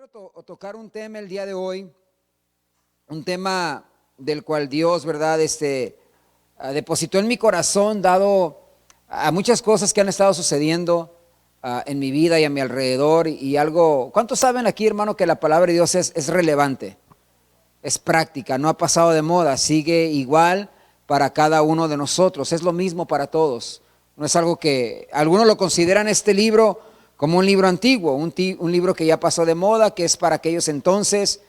Quiero tocar un tema el día de hoy, un tema del cual Dios, ¿verdad? Depositó en mi corazón, dado a muchas cosas que han estado sucediendo en mi vida y a mi alrededor. Y algo, ¿cuántos saben aquí, hermano, que la palabra de Dios es relevante? Es práctica, no ha pasado de moda, sigue igual para cada uno de nosotros, es lo mismo para todos. No es algo que algunos lo consideran este libro como un libro antiguo, un libro que ya pasó de moda, que es para aquellos entonces.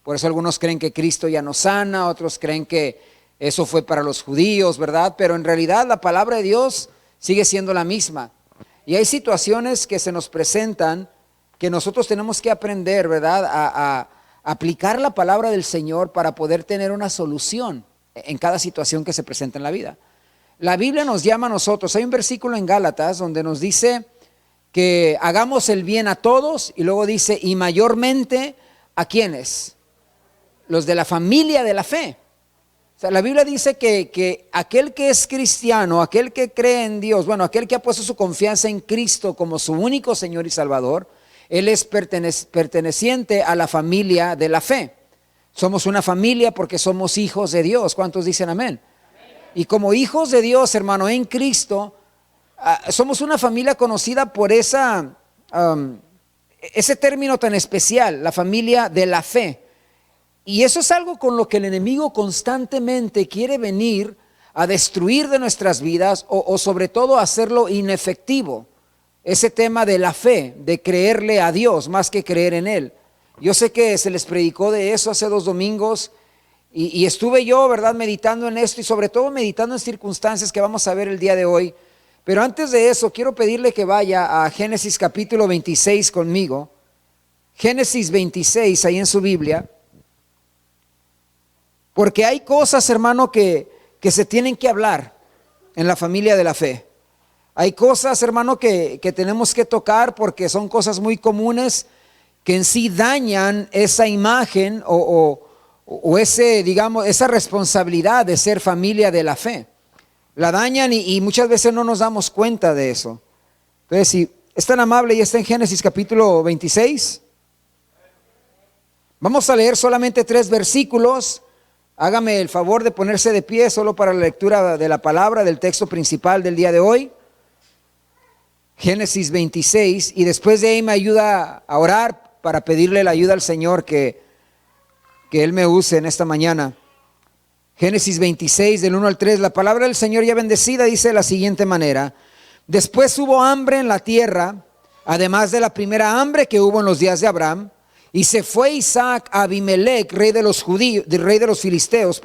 Por eso algunos creen que Cristo ya no sana, otros creen que eso fue para los judíos, ¿verdad? Pero en realidad la palabra de Dios sigue siendo la misma. Y hay situaciones que se nos presentan que nosotros tenemos que aprender, ¿verdad? A aplicar la palabra del Señor para poder tener una solución en cada situación que se presenta en la vida. La Biblia nos llama a nosotros, hay un versículo en Gálatas donde nos dice que hagamos el bien a todos, y luego dice, y mayormente ¿a quiénes? Los de la familia de la fe. O sea, la Biblia dice que aquel que es cristiano, aquel que cree en Dios, bueno, aquel que ha puesto su confianza en Cristo como su único Señor y Salvador, él es perteneciente a la familia de la fe. Somos una familia porque somos hijos de Dios. ¿Cuántos dicen amén? Y como hijos de Dios, hermano, en Cristo, somos una familia conocida por ese término tan especial, la familia de la fe. Y eso es algo con lo que el enemigo constantemente quiere venir a destruir de nuestras vidas o sobre todo hacerlo inefectivo. Ese tema de la fe, de creerle a Dios más que creer en Él. Yo sé que se les predicó de eso hace 2 domingos y estuve yo, ¿verdad?, meditando en esto y sobre todo meditando en circunstancias que vamos a ver el día de hoy. Pero antes de eso, quiero pedirle que vaya a Génesis capítulo 26 conmigo. Génesis 26, ahí en su Biblia. Porque hay cosas, hermano, que se tienen que hablar en la familia de la fe. Hay cosas, hermano, que tenemos que tocar porque son cosas muy comunes que en sí dañan esa imagen o digamos, esa responsabilidad de ser familia de la fe. La dañan y muchas veces no nos damos cuenta de eso. Entonces, si es tan amable y está en Génesis capítulo 26, vamos a leer solamente 3 versículos. Hágame el favor de ponerse de pie solo para la lectura de la palabra, del texto principal del día de hoy. Génesis 26, y después de ahí me ayuda a orar para pedirle la ayuda al Señor que Él me use en esta mañana. Génesis 26, del 1 al 3, la palabra del Señor ya bendecida dice de la siguiente manera: después hubo hambre en la tierra, además de la primera hambre que hubo en los días de Abraham, y se fue Isaac a Abimelech, rey de los filisteos,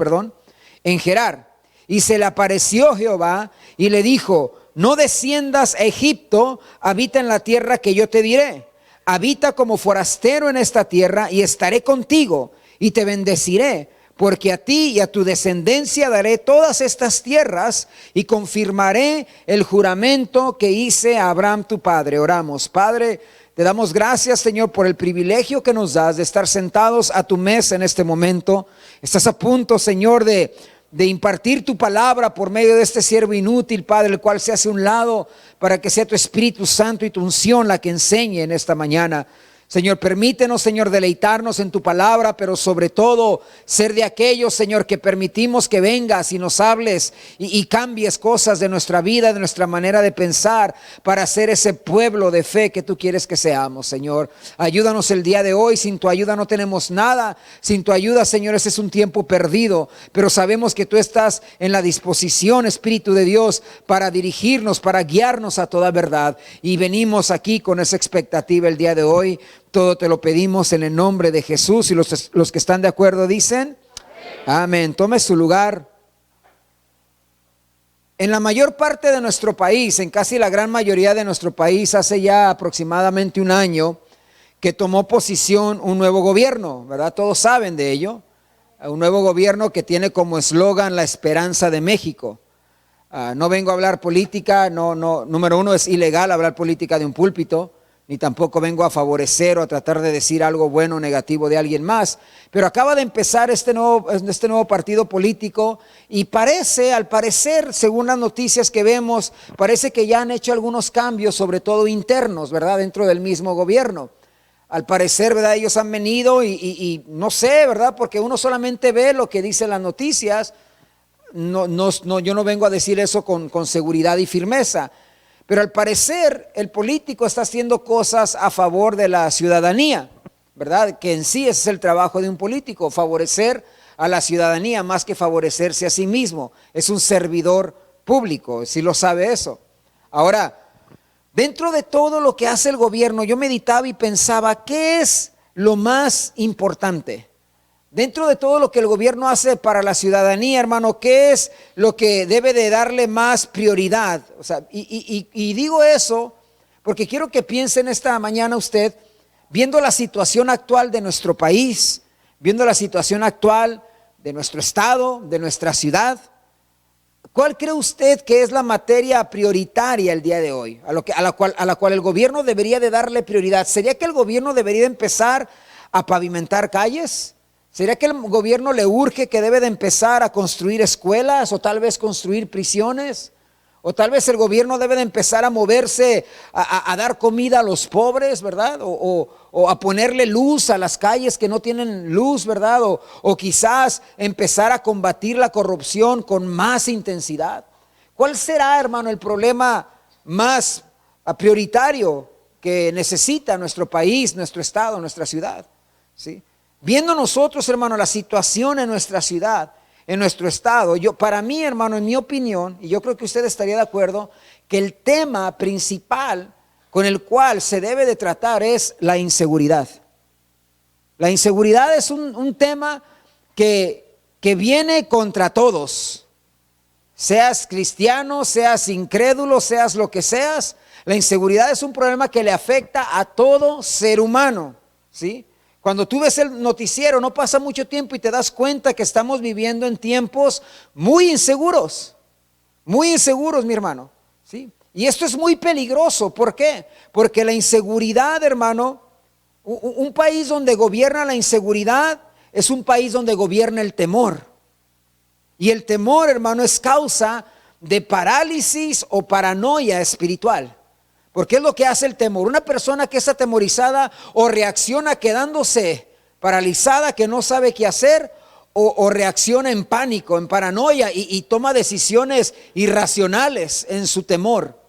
en Gerar, y se le apareció Jehová y le dijo: no desciendas a Egipto, habita en la tierra que yo te diré. Habita como forastero en esta tierra y estaré contigo y te bendeciré, porque a ti y a tu descendencia daré todas estas tierras y confirmaré el juramento que hice a Abraham tu padre. Oramos. Padre, te damos gracias, Señor, por el privilegio que nos das de estar sentados a tu mesa en este momento. Estás a punto, Señor, de impartir tu palabra por medio de este siervo inútil, Padre, el cual se hace a un lado para que sea tu Espíritu Santo y tu unción la que enseñe en esta mañana. Señor, permítenos, Señor, deleitarnos en tu palabra, pero sobre todo ser de aquellos, Señor, que permitimos que vengas y nos hables y cambies cosas de nuestra vida, de nuestra manera de pensar, para ser ese pueblo de fe que tú quieres que seamos, Señor. Ayúdanos el día de hoy. Sin tu ayuda no tenemos nada. Sin tu ayuda, Señor, ese es un tiempo perdido, pero sabemos que tú estás en la disposición, Espíritu de Dios, para dirigirnos, para guiarnos a toda verdad, y venimos aquí con esa expectativa el día de hoy. Todo te lo pedimos en el nombre de Jesús, y los que están de acuerdo dicen amén. Tome su lugar. En la mayor parte de nuestro país, en casi la gran mayoría de nuestro país, hace ya aproximadamente 1 año que tomó posición un nuevo gobierno, ¿verdad? Todos saben de ello. Un nuevo gobierno que tiene como eslogan la esperanza de México. No vengo a hablar política, número 1, es ilegal hablar política de un púlpito, ni tampoco vengo a favorecer o a tratar de decir algo bueno o negativo de alguien más, pero acaba de empezar este nuevo partido político y al parecer, según las noticias que vemos, parece que ya han hecho algunos cambios, sobre todo internos, ¿verdad?, dentro del mismo gobierno. Al parecer, ¿verdad? Ellos han venido y no sé, ¿verdad? Porque uno solamente ve lo que dicen las noticias. No, yo no vengo a decir eso con seguridad y firmeza. Pero al parecer el político está haciendo cosas a favor de la ciudadanía, ¿verdad? Que en sí ese es el trabajo de un político, favorecer a la ciudadanía más que favorecerse a sí mismo. Es un servidor público, si lo sabe eso. Ahora, dentro de todo lo que hace el gobierno, yo meditaba y pensaba, ¿qué es lo más importante? Dentro de todo lo que el gobierno hace para la ciudadanía, hermano, ¿qué es lo que debe de darle más prioridad? O sea, y digo eso porque quiero que piensen esta mañana usted, viendo la situación actual de nuestro país, viendo la situación actual de nuestro estado, de nuestra ciudad, ¿cuál cree usted que es la materia prioritaria el día de hoy? A la cual el gobierno debería de darle prioridad. ¿Sería que el gobierno debería de empezar a pavimentar calles? ¿Sería que el gobierno le urge que debe de empezar a construir escuelas o tal vez construir prisiones? O tal vez el gobierno debe de empezar a moverse a dar comida a los pobres, ¿verdad? O a ponerle luz a las calles que no tienen luz, ¿verdad? O quizás empezar a combatir la corrupción con más intensidad. ¿Cuál será, hermano, el problema más prioritario que necesita nuestro país, nuestro estado, nuestra ciudad? ¿Sí? Viendo nosotros, hermano, la situación en nuestra ciudad, en nuestro estado, para mí, hermano, en mi opinión, y yo creo que usted estaría de acuerdo, que el tema principal con el cual se debe de tratar es la inseguridad. La inseguridad es un tema que viene contra todos. Seas cristiano, seas incrédulo, seas lo que seas, la inseguridad es un problema que le afecta a todo ser humano, ¿sí? Cuando tú ves el noticiero, no pasa mucho tiempo y te das cuenta que estamos viviendo en tiempos muy inseguros, mi hermano, ¿sí? Y esto es muy peligroso. ¿Por qué? Porque la inseguridad, hermano, un país donde gobierna la inseguridad es un país donde gobierna el temor. Y el temor, hermano, es causa de parálisis o paranoia espiritual. Porque es lo que hace el temor. Una persona que es atemorizada o reacciona quedándose paralizada, que no sabe qué hacer, o reacciona en pánico, en paranoia y toma decisiones irracionales en su temor.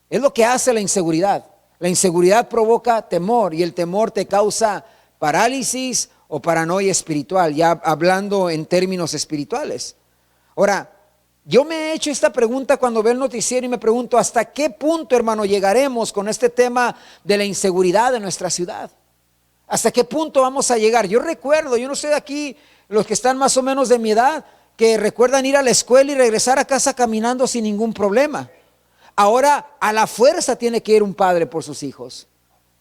Es lo que hace la inseguridad. La inseguridad provoca temor y el temor te causa parálisis o paranoia espiritual, ya hablando en términos espirituales. Ahora, yo me he hecho esta pregunta cuando veo el noticiero y me pregunto, ¿hasta qué punto, hermano, llegaremos con este tema de la inseguridad de nuestra ciudad? ¿Hasta qué punto vamos a llegar? Yo recuerdo, yo no sé de aquí, los que están más o menos de mi edad, que recuerdan ir a la escuela y regresar a casa caminando sin ningún problema. Ahora a la fuerza tiene que ir un padre por sus hijos,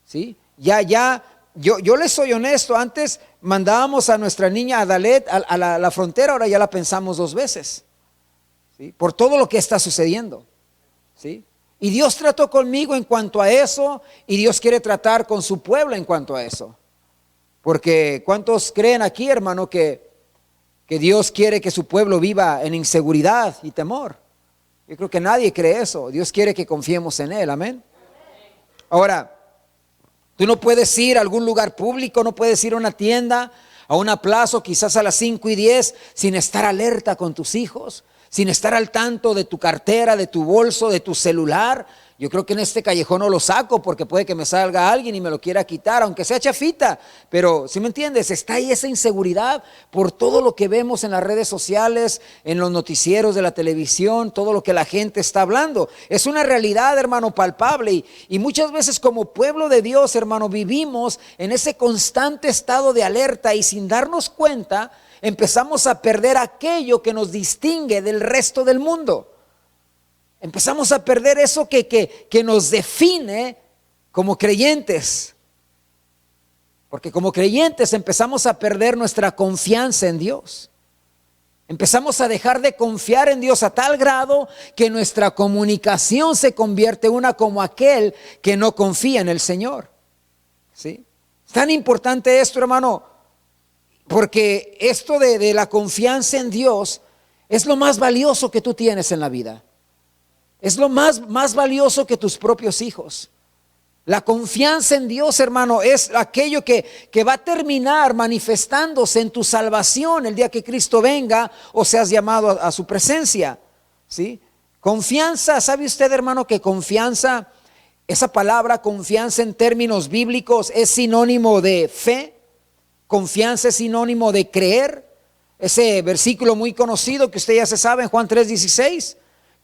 ¿sí? Yo les soy honesto, antes mandábamos a nuestra niña Adalet a la frontera, ahora ya la pensamos 2 veces. ¿Sí? Por todo lo que está sucediendo, ¿sí? Y Dios trató conmigo en cuanto a eso, y Dios quiere tratar con su pueblo en cuanto a eso. Porque ¿cuántos creen aquí, hermano, que Dios quiere que su pueblo viva en inseguridad y temor? Yo creo que nadie cree eso. Dios quiere que confiemos en Él, amén. Ahora, tú no puedes ir a algún lugar público, no puedes ir a una tienda, a una plaza, quizás a las 5:10, sin estar alerta con tus hijos, sin estar al tanto de tu cartera, de tu bolso, de tu celular. Yo creo que en este callejón no lo saco porque puede que me salga alguien y me lo quiera quitar, aunque sea chafita. Pero, ¿sí me entiendes? Está ahí esa inseguridad por todo lo que vemos en las redes sociales, en los noticieros de la televisión, todo lo que la gente está hablando. Es una realidad, hermano, palpable. Y muchas veces como pueblo de Dios, hermano, vivimos en ese constante estado de alerta y sin darnos cuenta empezamos a perder aquello que nos distingue del resto del mundo. Empezamos a perder eso que nos define como creyentes. Porque como creyentes empezamos a perder nuestra confianza en Dios. Empezamos a dejar de confiar en Dios a tal grado que nuestra comunicación se convierte en una como aquel que no confía en el Señor. ¿Sí? Es tan importante esto, hermano, porque esto de la confianza en Dios es lo más valioso que tú tienes en la vida. Es lo más valioso que tus propios hijos. La confianza en Dios, hermano, es aquello que va a terminar manifestándose en tu salvación el día que Cristo venga o seas llamado a su presencia, ¿sí? Confianza, ¿sabe usted, hermano, que confianza, esa palabra confianza en términos bíblicos es sinónimo de fe? Confianza es sinónimo de creer. Ese versículo muy conocido que usted ya se sabe en Juan 3:16.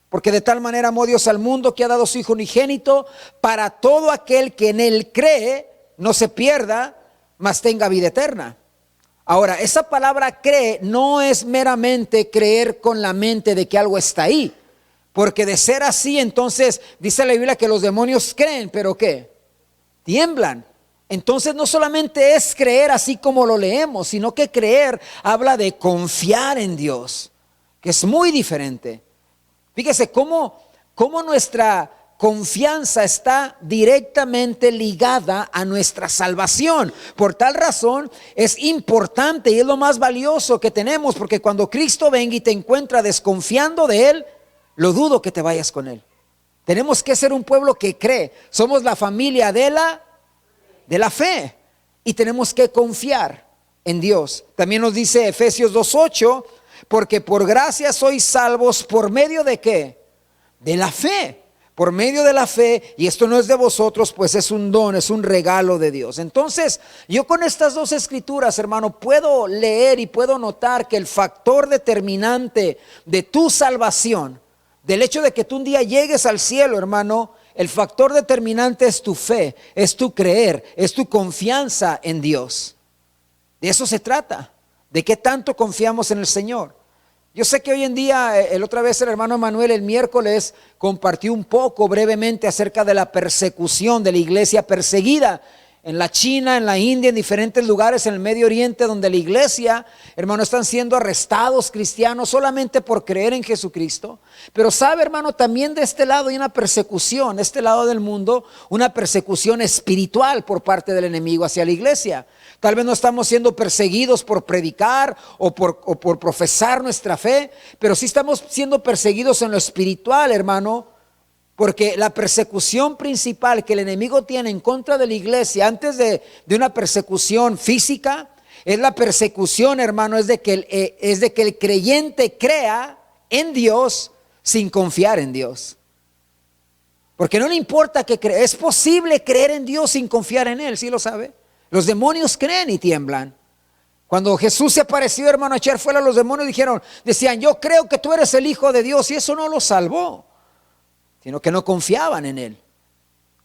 Porque de tal manera amó Dios al mundo que ha dado su Hijo unigénito para todo aquel que en Él cree no se pierda, mas tenga vida eterna. Ahora, esa palabra cree no es meramente creer con la mente de que algo está ahí. Porque de ser así, entonces dice la Biblia que los demonios creen, pero ¿qué? Tiemblan. Entonces no solamente es creer así como lo leemos, sino que creer habla de confiar en Dios, que es muy diferente. Fíjese cómo nuestra confianza está directamente ligada a nuestra salvación. Por tal razón es importante y es lo más valioso que tenemos, porque cuando Cristo venga y te encuentra desconfiando de Él, lo dudo que te vayas con Él. Tenemos que ser un pueblo que cree. Somos la familia de la fe y tenemos que confiar en Dios. También nos dice Efesios 2:8. Porque por gracia sois salvos por medio de ¿qué? De la fe. Por medio de la fe, y esto no es de vosotros, pues es un don, es un regalo de Dios. Entonces, yo con estas dos escrituras, hermano, puedo leer y puedo notar que el factor determinante de tu salvación, del hecho de que tú un día llegues al cielo, hermano, el factor determinante es tu fe, es tu creer, es tu confianza en Dios. De eso se trata. ¿De qué tanto confiamos en el Señor? Yo sé que hoy en día, el otra vez el hermano Manuel el miércoles compartió un poco brevemente acerca de la persecución de la iglesia perseguida en la China, en la India, en diferentes lugares en el Medio Oriente, donde la iglesia, hermano, están siendo arrestados cristianos solamente por creer en Jesucristo. Pero sabe, hermano, también de este lado hay una persecución, de este lado del mundo, una persecución espiritual por parte del enemigo hacia la iglesia. Tal vez no estamos siendo perseguidos por predicar o por profesar nuestra fe, pero sí estamos siendo perseguidos en lo espiritual, hermano. Porque la persecución principal que el enemigo tiene en contra de la iglesia, antes de una persecución física, es la persecución, hermano, es de que el creyente crea en Dios sin confiar en Dios. Porque no le importa que crea, es posible creer en Dios sin confiar en Él, ¿sí lo sabe? Los demonios creen y tiemblan. Cuando Jesús se apareció, hermano, a echar fuera a los demonios, decían, yo creo que tú eres el Hijo de Dios, y eso no los salvó, sino que no confiaban en Él.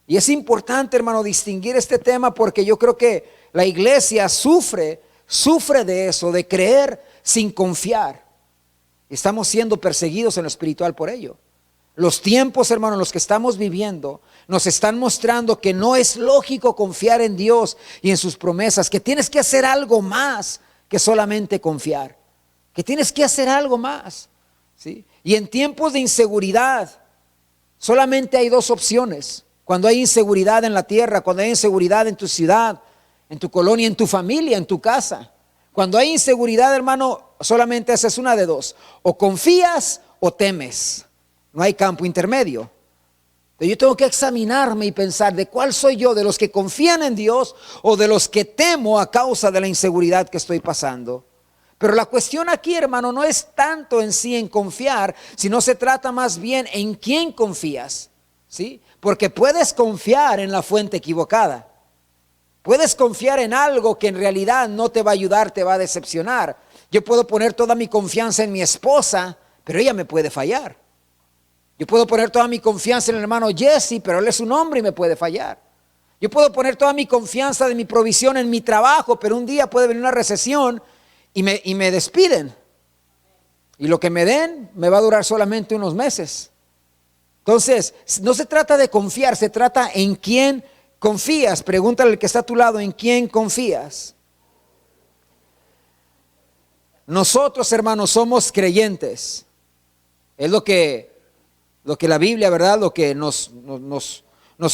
Y es importante, hermano, distinguir este tema, porque yo creo que la iglesia sufre de eso, de creer sin confiar. Estamos siendo perseguidos en lo espiritual por ello. Los tiempos, hermano, en los que estamos viviendo nos están mostrando que no es lógico confiar en Dios y en sus promesas, que tienes que hacer algo más que solamente confiar, que tienes que hacer algo más, ¿sí? Y en tiempos de inseguridad solamente hay dos opciones. Cuando hay inseguridad en la tierra, cuando hay inseguridad en tu ciudad, en tu colonia, en tu familia, en tu casa. Cuando hay inseguridad, hermano, solamente esa es una de dos. O confías o temes. No hay campo intermedio. Yo tengo que examinarme y pensar de cuál soy yo, de los que confían en Dios o de los que temo a causa de la inseguridad que estoy pasando. Pero la cuestión aquí, hermano, no es tanto en sí en confiar, sino se trata más bien en quién confías, ¿sí? Porque puedes confiar en la fuente equivocada. Puedes confiar en algo que en realidad no te va a ayudar, te va a decepcionar. Yo puedo poner toda mi confianza en mi esposa, pero ella me puede fallar. Yo puedo poner toda mi confianza en el hermano Jesse, pero él es un hombre y me puede fallar. Yo puedo poner toda mi confianza de mi provisión en mi trabajo, pero un día puede venir una recesión y me despiden. Y lo que me den me va a durar solamente unos meses. Entonces, no se trata de confiar, se trata en quién confías. Pregúntale al que está a tu lado, ¿en quién confías? Nosotros, hermanos, somos creyentes. Es lo que la Biblia, ¿verdad? Lo que nos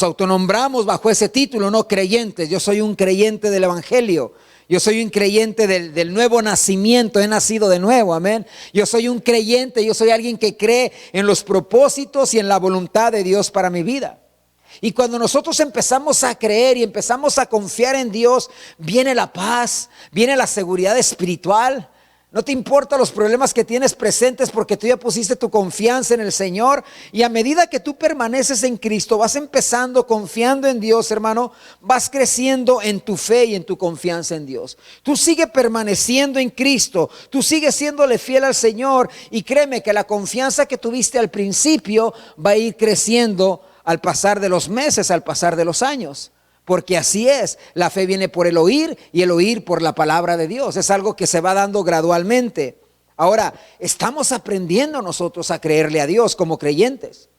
autonombramos bajo ese título, no creyentes. Yo soy un creyente del Evangelio. Yo soy un creyente del nuevo nacimiento, he nacido de nuevo, amén. Yo soy un creyente, yo soy alguien que cree en los propósitos y en la voluntad de Dios para mi vida. Y cuando nosotros empezamos a creer y empezamos a confiar en Dios, viene la paz, viene la seguridad espiritual. No te importan los problemas que tienes presentes porque tú ya pusiste tu confianza en el Señor. Y a medida que tú permaneces en Cristo, vas empezando confiando en Dios, hermano, vas creciendo en tu fe y en tu confianza en Dios. Tú sigues permaneciendo en Cristo, tú sigues siéndole fiel al Señor y créeme que la confianza que tuviste al principio va a ir creciendo al pasar de los meses, al pasar de los años. Porque así es, la fe viene por el oír y el oír por la palabra de Dios. Es algo que se va dando gradualmente. Ahora, estamos aprendiendo nosotros a creerle a Dios como creyentes.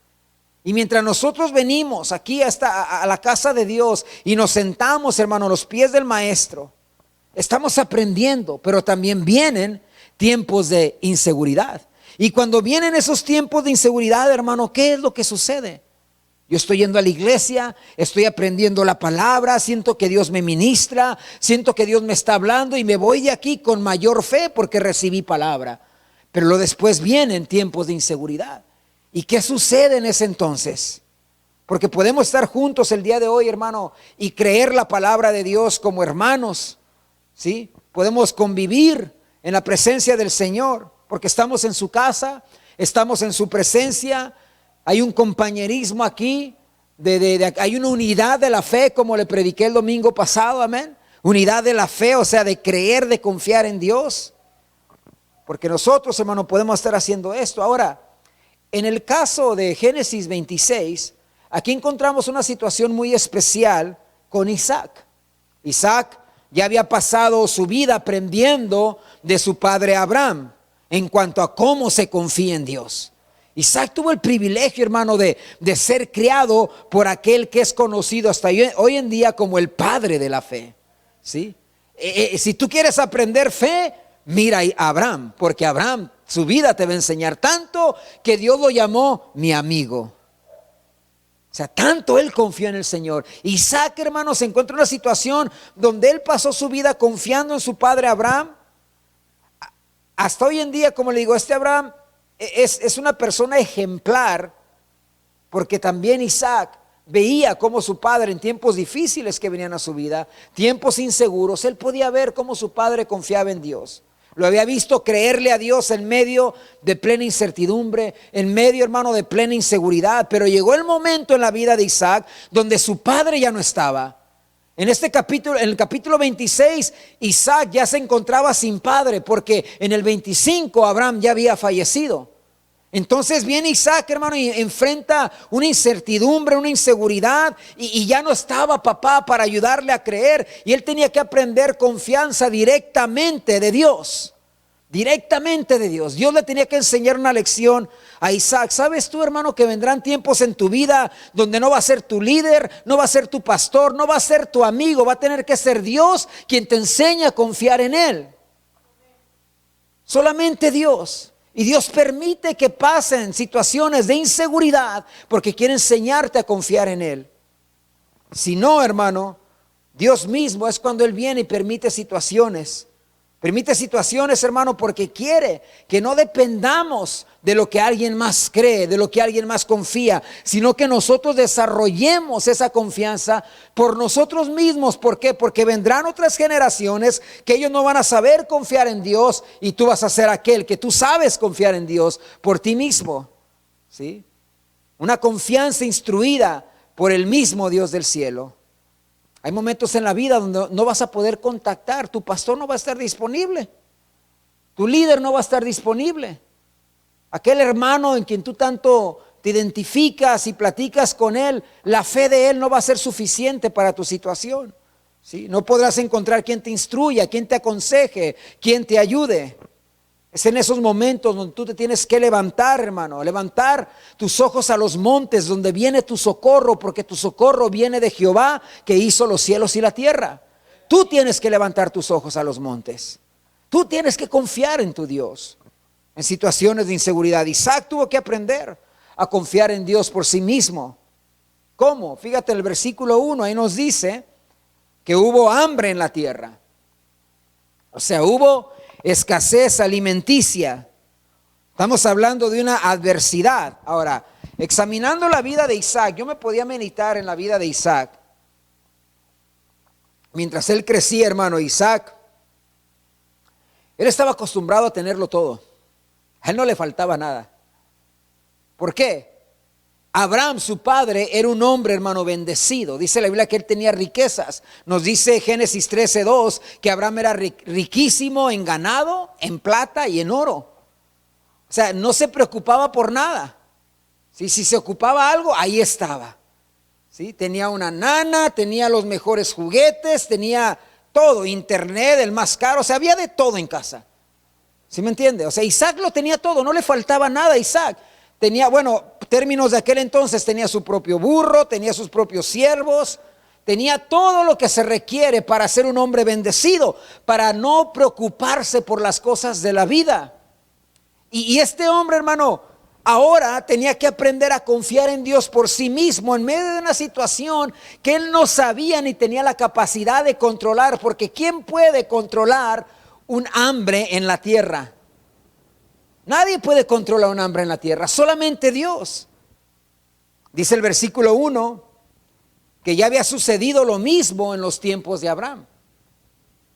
Y mientras nosotros venimos aquí a la casa de Dios y nos sentamos, hermano, a los pies del Maestro, estamos aprendiendo, pero también vienen tiempos de inseguridad. Y cuando vienen esos tiempos de inseguridad, hermano, ¿qué es lo que sucede? Yo estoy yendo a la iglesia, estoy aprendiendo la palabra, siento que Dios me ministra, siento que Dios me está hablando y me voy de aquí con mayor fe porque recibí palabra. Pero luego después vienen tiempos de inseguridad. ¿Y qué sucede en ese entonces? Porque podemos estar juntos el día de hoy, hermano, y creer la palabra de Dios como hermanos, ¿sí? Podemos convivir en la presencia del Señor porque estamos en su casa, estamos en su presencia. Hay un compañerismo aquí, hay una unidad de la fe como le prediqué el domingo pasado, amén. Unidad de la fe, o sea, de creer, de confiar en Dios. Porque nosotros, hermano, podemos estar haciendo esto. Ahora, en el caso de Génesis 26, aquí encontramos una situación muy especial con Isaac. Isaac ya había pasado su vida aprendiendo de su padre Abraham en cuanto a cómo se confía en Dios. Isaac tuvo el privilegio, hermano, de ser criado por aquel que es conocido hasta hoy en día como el padre de la fe, ¿sí? Si tú quieres aprender fe, mira a Abraham, porque Abraham, su vida te va a enseñar tanto que Dios lo llamó mi amigo. O sea, tanto él confió en el Señor. Isaac, hermano, se encuentra en una situación donde él pasó su vida confiando en su padre Abraham. Hasta hoy en día, como le digo, Abraham es una persona ejemplar, porque también Isaac veía cómo su padre en tiempos difíciles que venían a su vida, tiempos inseguros, él podía ver cómo su padre confiaba en Dios. Lo había visto creerle a Dios en medio de plena incertidumbre, en medio, hermano, de plena inseguridad. Pero llegó el momento en la vida de Isaac donde su padre ya no estaba. En el capítulo 26, Isaac ya se encontraba sin padre, porque en el 25 Abraham ya había fallecido. Entonces viene Isaac, hermano, y enfrenta una incertidumbre, una inseguridad, y ya no estaba papá para ayudarle a creer, y él tenía que aprender confianza directamente de Dios. Directamente de Dios. Dios le tenía que enseñar una lección a Isaac. ¿Sabes tú, hermano, que vendrán tiempos en tu vida donde no va a ser tu líder, no va a ser tu pastor, no va a ser tu amigo, va a tener que ser Dios quien te enseña a confiar en Él? Solamente Dios. Y Dios permite que pasen situaciones de inseguridad porque quiere enseñarte a confiar en Él. Si no, hermano, Dios mismo es cuando Él viene y permite situaciones. Permite situaciones, hermano, porque quiere que no dependamos de lo que alguien más cree, de lo que alguien más confía, sino que nosotros desarrollemos esa confianza por nosotros mismos. ¿Por qué? Porque vendrán otras generaciones que ellos no van a saber confiar en Dios y tú vas a ser aquel que tú sabes confiar en Dios por ti mismo, ¿sí? Una confianza instruida por el mismo Dios del cielo. Hay momentos en la vida donde no vas a poder contactar, tu pastor no va a estar disponible, tu líder no va a estar disponible, aquel hermano en quien tú tanto te identificas y platicas con él, la fe de él no va a ser suficiente para tu situación, ¿sí? No podrás encontrar quien te instruya, quien te aconseje, quien te ayude. Es en esos momentos donde tú te tienes que levantar, hermano, levantar tus ojos a los montes donde viene tu socorro, porque tu socorro viene de Jehová que hizo los cielos y la tierra. Tú tienes que levantar tus ojos a los montes. Tú tienes que confiar en tu Dios en situaciones de inseguridad. Isaac tuvo que aprender a confiar en Dios por sí mismo. ¿Cómo? Fíjate el versículo 1, ahí nos dice que hubo hambre en la tierra. O sea, hubo escasez alimenticia. Estamos hablando de una adversidad. Ahora, examinando la vida de Isaac, yo me podía meditar en la vida de Isaac. Mientras él crecía, hermano, Isaac, él estaba acostumbrado a tenerlo todo. A él no le faltaba nada. ¿Por qué? Abraham, su padre, era un hombre, hermano, bendecido. Dice la Biblia que él tenía riquezas. Nos dice Génesis 13:2 que Abraham era riquísimo en ganado, en plata y en oro. O sea, no se preocupaba por nada. ¿Sí? Si se ocupaba algo, ahí estaba. ¿Sí? Tenía una nana, tenía los mejores juguetes, tenía todo, internet, el más caro, o sea, había de todo en casa. ¿Sí me entiende? O sea, Isaac lo tenía todo, no le faltaba nada a Isaac. Tenía, bueno, términos de aquel entonces, tenía su propio burro, tenía sus propios siervos, tenía todo lo que se requiere para ser un hombre bendecido, para no preocuparse por las cosas de la vida. Y este hombre, hermano, ahora tenía que aprender a confiar en Dios por sí mismo en medio de una situación que él no sabía ni tenía la capacidad de controlar, porque ¿quién puede controlar un hambre en la tierra? Nadie puede controlar un hambre en la tierra, solamente Dios. Dice el versículo 1 que ya había sucedido lo mismo en los tiempos de Abraham.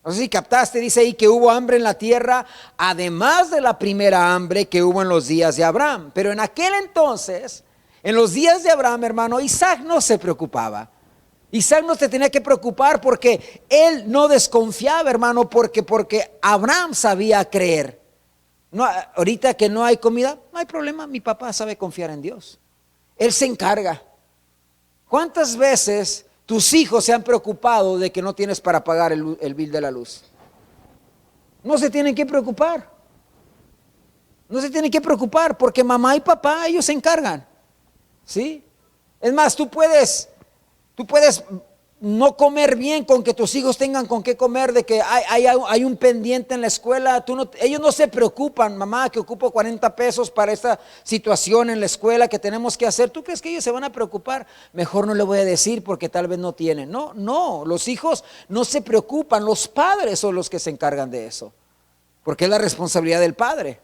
No sé si captaste, dice ahí que hubo hambre en la tierra, además de la primera hambre que hubo en los días de Abraham. Pero en aquel entonces, en los días de Abraham, hermano, Isaac no se preocupaba. Isaac no se tenía que preocupar porque él no desconfiaba, hermano, porque Abraham sabía creer. No, ahorita que no hay comida, no hay problema, mi papá sabe confiar en Dios. Él se encarga. ¿Cuántas veces tus hijos se han preocupado de que no tienes para pagar el bill de la luz? No se tienen que preocupar. No se tienen que preocupar porque mamá y papá, ellos se encargan. ¿Sí? Es más, tú puedes no comer bien con que tus hijos tengan con qué comer, de que hay un pendiente en la escuela. Ellos no se preocupan, mamá, que ocupo 40 pesos para esta situación en la escuela que tenemos que hacer. ¿Tú crees que ellos se van a preocupar? Mejor no le voy a decir porque tal vez no tienen. No, los hijos no se preocupan, los padres son los que se encargan de eso, porque es la responsabilidad del padre.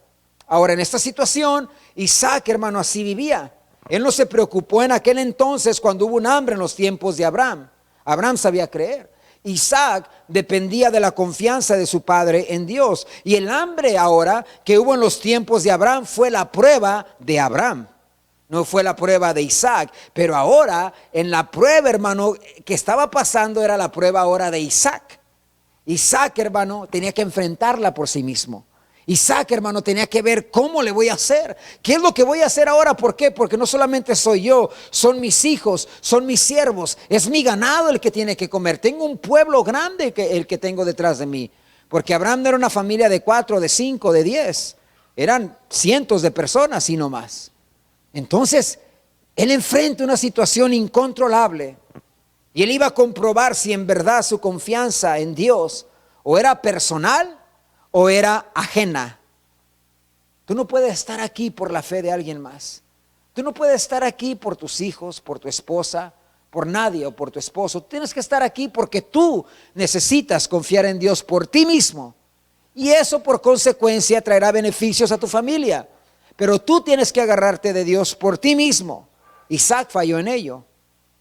Ahora, en esta situación, Isaac, hermano, así vivía. Él no se preocupó en aquel entonces cuando hubo un hambre en los tiempos de Abraham. Abraham sabía creer. Isaac dependía de la confianza de su padre en Dios. Y el hambre ahora que hubo en los tiempos de Abraham fue la prueba de Abraham. No fue la prueba de Isaac. Pero ahora en la prueba, hermano, que estaba pasando era la prueba ahora de Isaac. Isaac, hermano, tenía que enfrentarla por sí mismo. Isaac, hermano, tenía que ver cómo le voy a hacer. ¿Qué es lo que voy a hacer ahora? ¿Por qué? Porque no solamente soy yo, son mis hijos, son mis siervos, es mi ganado el que tiene que comer. Tengo un pueblo grande el que tengo detrás de mí. Porque Abraham no era una familia de 4, de 5, de 10. Eran cientos de personas y no más. Entonces, él enfrenta una situación incontrolable. Y él iba a comprobar si en verdad su confianza en Dios o era personal o era ajena. Tú no puedes estar aquí por la fe de alguien más. Tú no puedes estar aquí por tus hijos, por tu esposa, por nadie o por tu esposo. Tienes que estar aquí porque tú necesitas confiar en Dios por ti mismo. Y eso por consecuencia traerá beneficios a tu familia. Pero tú tienes que agarrarte de Dios por ti mismo. Isaac falló en ello.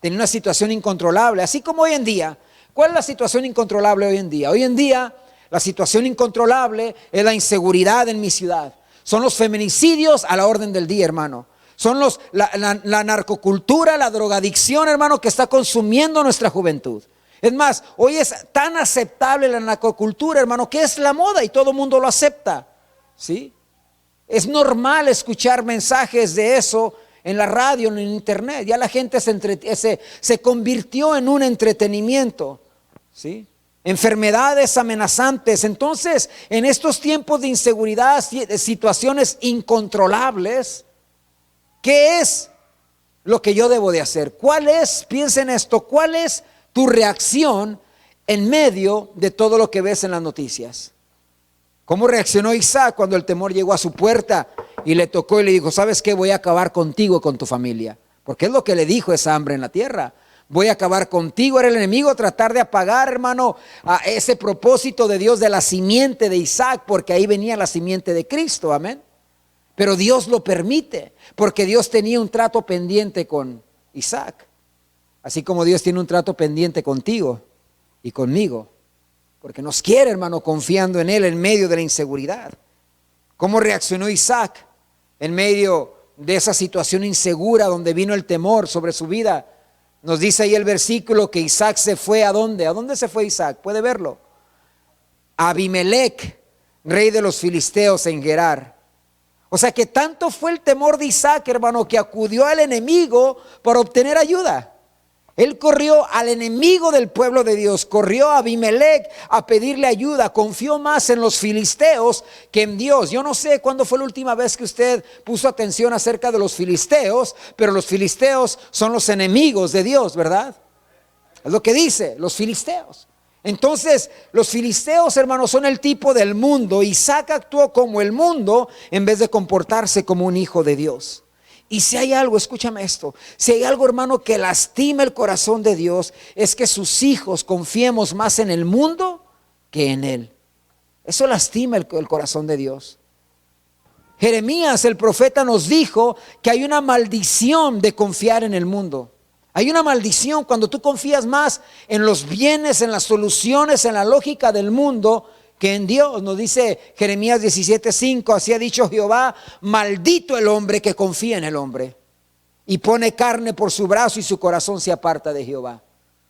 Tenía una situación incontrolable. Así como hoy en día. ¿Cuál es la situación incontrolable hoy en día? Hoy en día la situación incontrolable es la inseguridad en mi ciudad. Son los feminicidios a la orden del día, hermano. Son la narcocultura, la drogadicción, hermano, que está consumiendo nuestra juventud. Es más, hoy es tan aceptable la narcocultura, hermano, que es la moda y todo el mundo lo acepta. ¿Sí? Es normal escuchar mensajes de eso en la radio, en el internet. Ya la gente se convirtió en un entretenimiento. ¿Sí? Enfermedades amenazantes. Entonces, en estos tiempos de inseguridad, de situaciones incontrolables, ¿qué es lo que yo debo de hacer? ¿Cuál es, piensa en esto, cuál es tu reacción en medio de todo lo que ves en las noticias? ¿Cómo reaccionó Isaac cuando el temor llegó a su puerta y le tocó y le dijo, ¿sabes qué? Voy a acabar contigo, con tu familia. Porque es lo que le dijo esa hambre en la tierra. Voy a acabar contigo. Era el enemigo tratar de apagar, hermano, a ese propósito de Dios de la simiente de Isaac, porque ahí venía la simiente de Cristo, amén. Pero Dios lo permite, porque Dios tenía un trato pendiente con Isaac. Así como Dios tiene un trato pendiente contigo y conmigo. Porque nos quiere, hermano, confiando en Él en medio de la inseguridad. ¿Cómo reaccionó Isaac en medio de esa situación insegura donde vino el temor sobre su vida? Nos dice ahí el versículo que Isaac se fue ¿a dónde? ¿A dónde se fue Isaac? ¿Puede verlo? A Abimelec, rey de los filisteos en Gerar. O sea que tanto fue el temor de Isaac, hermano, que acudió al enemigo para obtener ayuda. Él corrió al enemigo del pueblo de Dios, corrió a Abimelec a pedirle ayuda, confió más en los filisteos que en Dios. Yo no sé cuándo fue la última vez que usted puso atención acerca de los filisteos, pero los filisteos son los enemigos de Dios, ¿verdad? Es lo que dice, los filisteos. Entonces, los filisteos, hermanos, son el tipo del mundo. Isaac actuó como el mundo en vez de comportarse como un hijo de Dios. Y si hay algo, escúchame esto, si hay algo, hermano, que lastima el corazón de Dios, es que sus hijos confiemos más en el mundo que en Él. Eso lastima el corazón de Dios. Jeremías, el profeta, nos dijo que hay una maldición de confiar en el mundo. Hay una maldición cuando tú confías más en los bienes, en las soluciones, en la lógica del mundo que en Dios. Nos dice Jeremías 17:5, así ha dicho Jehová: maldito el hombre que confía en el hombre y pone carne por su brazo y su corazón se aparta de Jehová.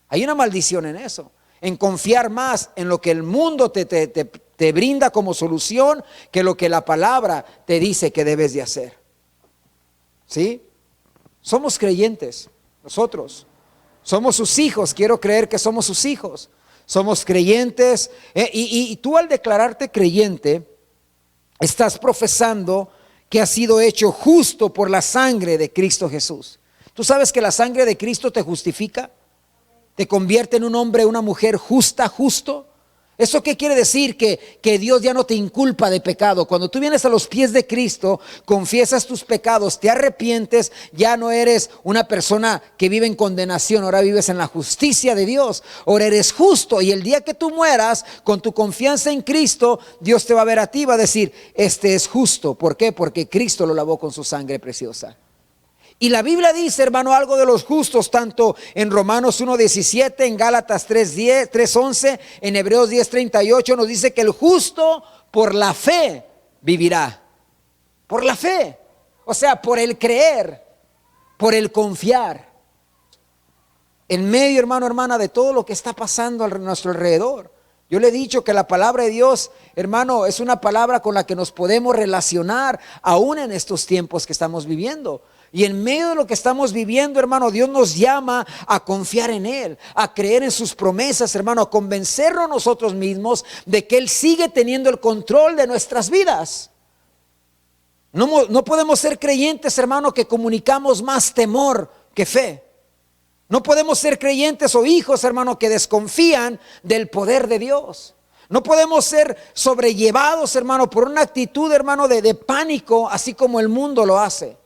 Hay una maldición en eso, en confiar más en lo que el mundo te brinda como solución que lo que la palabra te dice que debes de hacer. ¿Sí? Somos creyentes, nosotros somos sus hijos. Quiero creer que somos sus hijos. Somos creyentes, y tú al declararte creyente estás profesando que has sido hecho justo por la sangre de Cristo Jesús. ¿Tú sabes que la sangre de Cristo te justifica? ¿Te convierte en un hombre, una mujer justa, justo? ¿Eso qué quiere decir? Que Dios ya no te inculpa de pecado. Cuando tú vienes a los pies de Cristo, confiesas tus pecados, te arrepientes, ya no eres una persona que vive en condenación, ahora vives en la justicia de Dios. Ahora eres justo, y el día que tú mueras con tu confianza en Cristo, Dios te va a ver a ti y va a decir: este es justo. ¿Por qué? Porque Cristo lo lavó con su sangre preciosa. Y la Biblia dice, hermano, algo de los justos, tanto en Romanos 1:17, en Gálatas 3:11, en Hebreos 10:38, nos dice que el justo por la fe vivirá. Por la fe, o sea, por el creer, por el confiar. En medio, hermano, hermana, de todo lo que está pasando a nuestro alrededor, yo le he dicho que la palabra de Dios, hermano, es una palabra con la que nos podemos relacionar aún en estos tiempos que estamos viviendo. Y en medio de lo que estamos viviendo, hermano, Dios nos llama a confiar en Él, a creer en sus promesas, hermano, a convencernos nosotros mismos de que Él sigue teniendo el control de nuestras vidas. No podemos ser creyentes, hermano, que comunicamos más temor que fe. No podemos ser creyentes o hijos, hermano, que desconfían del poder de Dios. No podemos ser sobrellevados, hermano, por una actitud, hermano, de pánico, así como el mundo lo hace.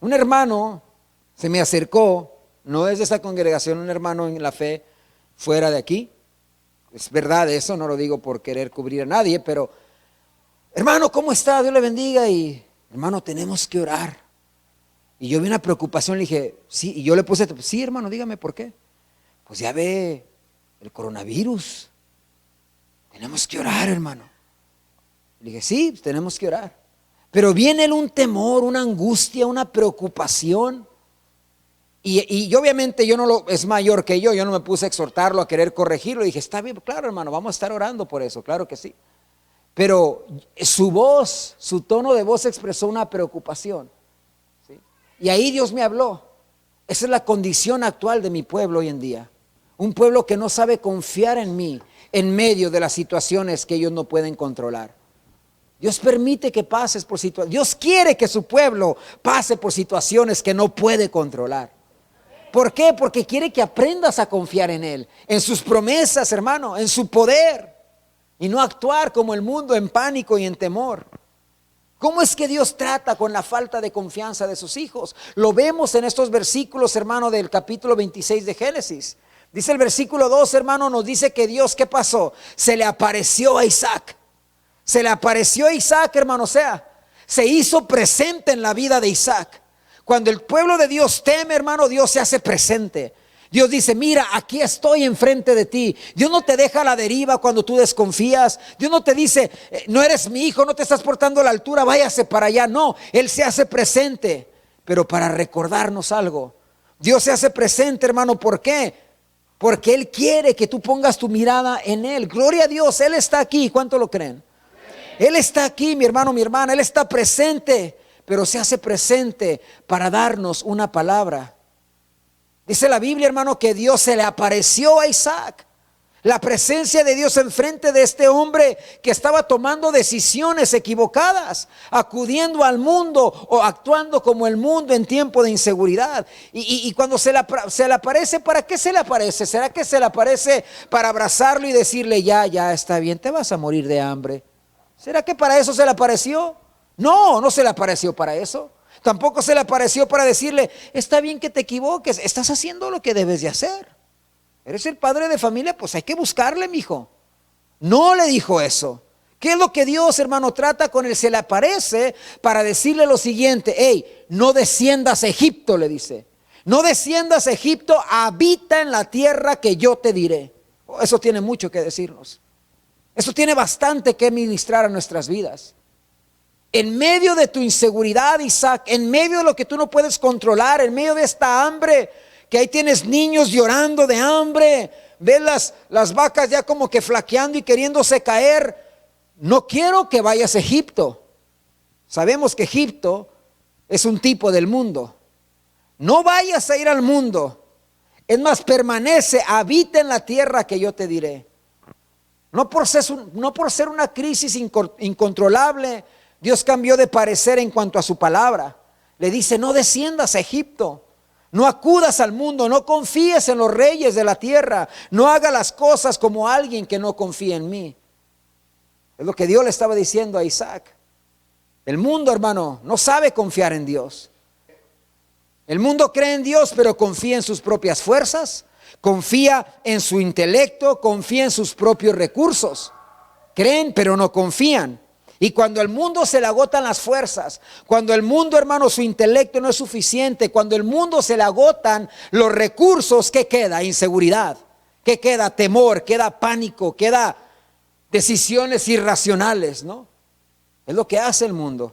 Un hermano se me acercó, no es de esta congregación, un hermano en la fe fuera de aquí. Es verdad eso, no lo digo por querer cubrir a nadie, pero hermano, ¿cómo está? Dios le bendiga. Y hermano, tenemos que orar. Y yo vi una preocupación, le dije, sí, y yo le puse, sí, hermano, dígame por qué. Pues ya ve el coronavirus, tenemos que orar, hermano. Le dije, sí, tenemos que orar. Pero viene un temor, una angustia, una preocupación. Y obviamente es mayor que yo no me puse a exhortarlo, a querer corregirlo. Dije, está bien, claro, hermano, vamos a estar orando por eso, claro que sí. Pero su voz, su tono de voz expresó una preocupación, ¿sí? Y ahí Dios me habló. Esa es la condición actual de mi pueblo hoy en día. Un pueblo que no sabe confiar en mí en medio de las situaciones que ellos no pueden controlar. Dios permite que pases por situaciones. Dios quiere que su pueblo pase por situaciones que no puede controlar. ¿Por qué? Porque quiere que aprendas a confiar en Él, en sus promesas, hermano, en su poder, y no actuar como el mundo en pánico y en temor. ¿Cómo es que Dios trata con la falta de confianza de sus hijos? Lo vemos en estos versículos, hermano, del capítulo 26 de Génesis. Dice el versículo 2, hermano, nos dice que Dios, ¿qué pasó? Se le apareció a Isaac. Se le apareció a Isaac, hermano, o sea, se hizo presente en la vida de Isaac. Cuando el pueblo de Dios teme, hermano, Dios se hace presente. Dios dice, mira, aquí estoy enfrente de ti. Dios no te deja a la deriva cuando tú desconfías. Dios no te dice, no eres mi hijo, no te estás portando a la altura, váyase para allá. No, Él se hace presente, pero para recordarnos algo. Dios se hace presente, hermano, ¿por qué? Porque Él quiere que tú pongas tu mirada en Él. Gloria a Dios, Él está aquí. ¿Cuánto lo creen? Él está aquí, mi hermano, mi hermana. Él está presente, pero se hace presente para darnos una palabra. Dice la Biblia, hermano, que Dios se le apareció a Isaac. La presencia de Dios enfrente de este hombre que estaba tomando decisiones equivocadas, acudiendo al mundo o actuando como el mundo en tiempo de inseguridad. Y cuando se le aparece, ¿para qué se le aparece? ¿Será que se le aparece para abrazarlo y decirle, ya está bien, te vas a morir de hambre? ¿Será que para eso se le apareció? No, no se le apareció para eso. Tampoco se le apareció para decirle, está bien que te equivoques, estás haciendo lo que debes de hacer. Eres el padre de familia, pues hay que buscarle, mijo. No le dijo eso. ¿Qué es lo que Dios, hermano, trata con él? Se le aparece para decirle lo siguiente, hey, no desciendas a Egipto, le dice. No desciendas a Egipto, habita en la tierra que yo te diré. Eso tiene mucho que decirnos. Eso tiene bastante que ministrar a nuestras vidas. En medio de tu inseguridad, Isaac, en medio de lo que tú no puedes controlar, en medio de esta hambre, que ahí tienes niños llorando de hambre, ves las vacas ya como que flaqueando y queriéndose caer, no quiero que vayas a Egipto. Sabemos que Egipto es un tipo del mundo. No vayas a ir al mundo. Es más, permanece, habita en la tierra que yo te diré. No por ser una crisis incontrolable, Dios cambió de parecer en cuanto a su palabra. Le dice, no desciendas a Egipto, no acudas al mundo, no confíes en los reyes de la tierra, no hagas las cosas como alguien que no confía en mí. Es lo que Dios le estaba diciendo a Isaac. El mundo, hermano, no sabe confiar en Dios. El mundo cree en Dios, pero confía en sus propias fuerzas, confía en su intelecto, confía en sus propios recursos. Creen, pero no confían. Y cuando al mundo se le agotan las fuerzas, cuando el mundo, hermano, su intelecto no es suficiente, cuando el mundo se le agotan los recursos, ¿qué queda? Inseguridad. ¿Qué queda? Temor, queda pánico, queda decisiones irracionales, ¿no? Es lo que hace el mundo.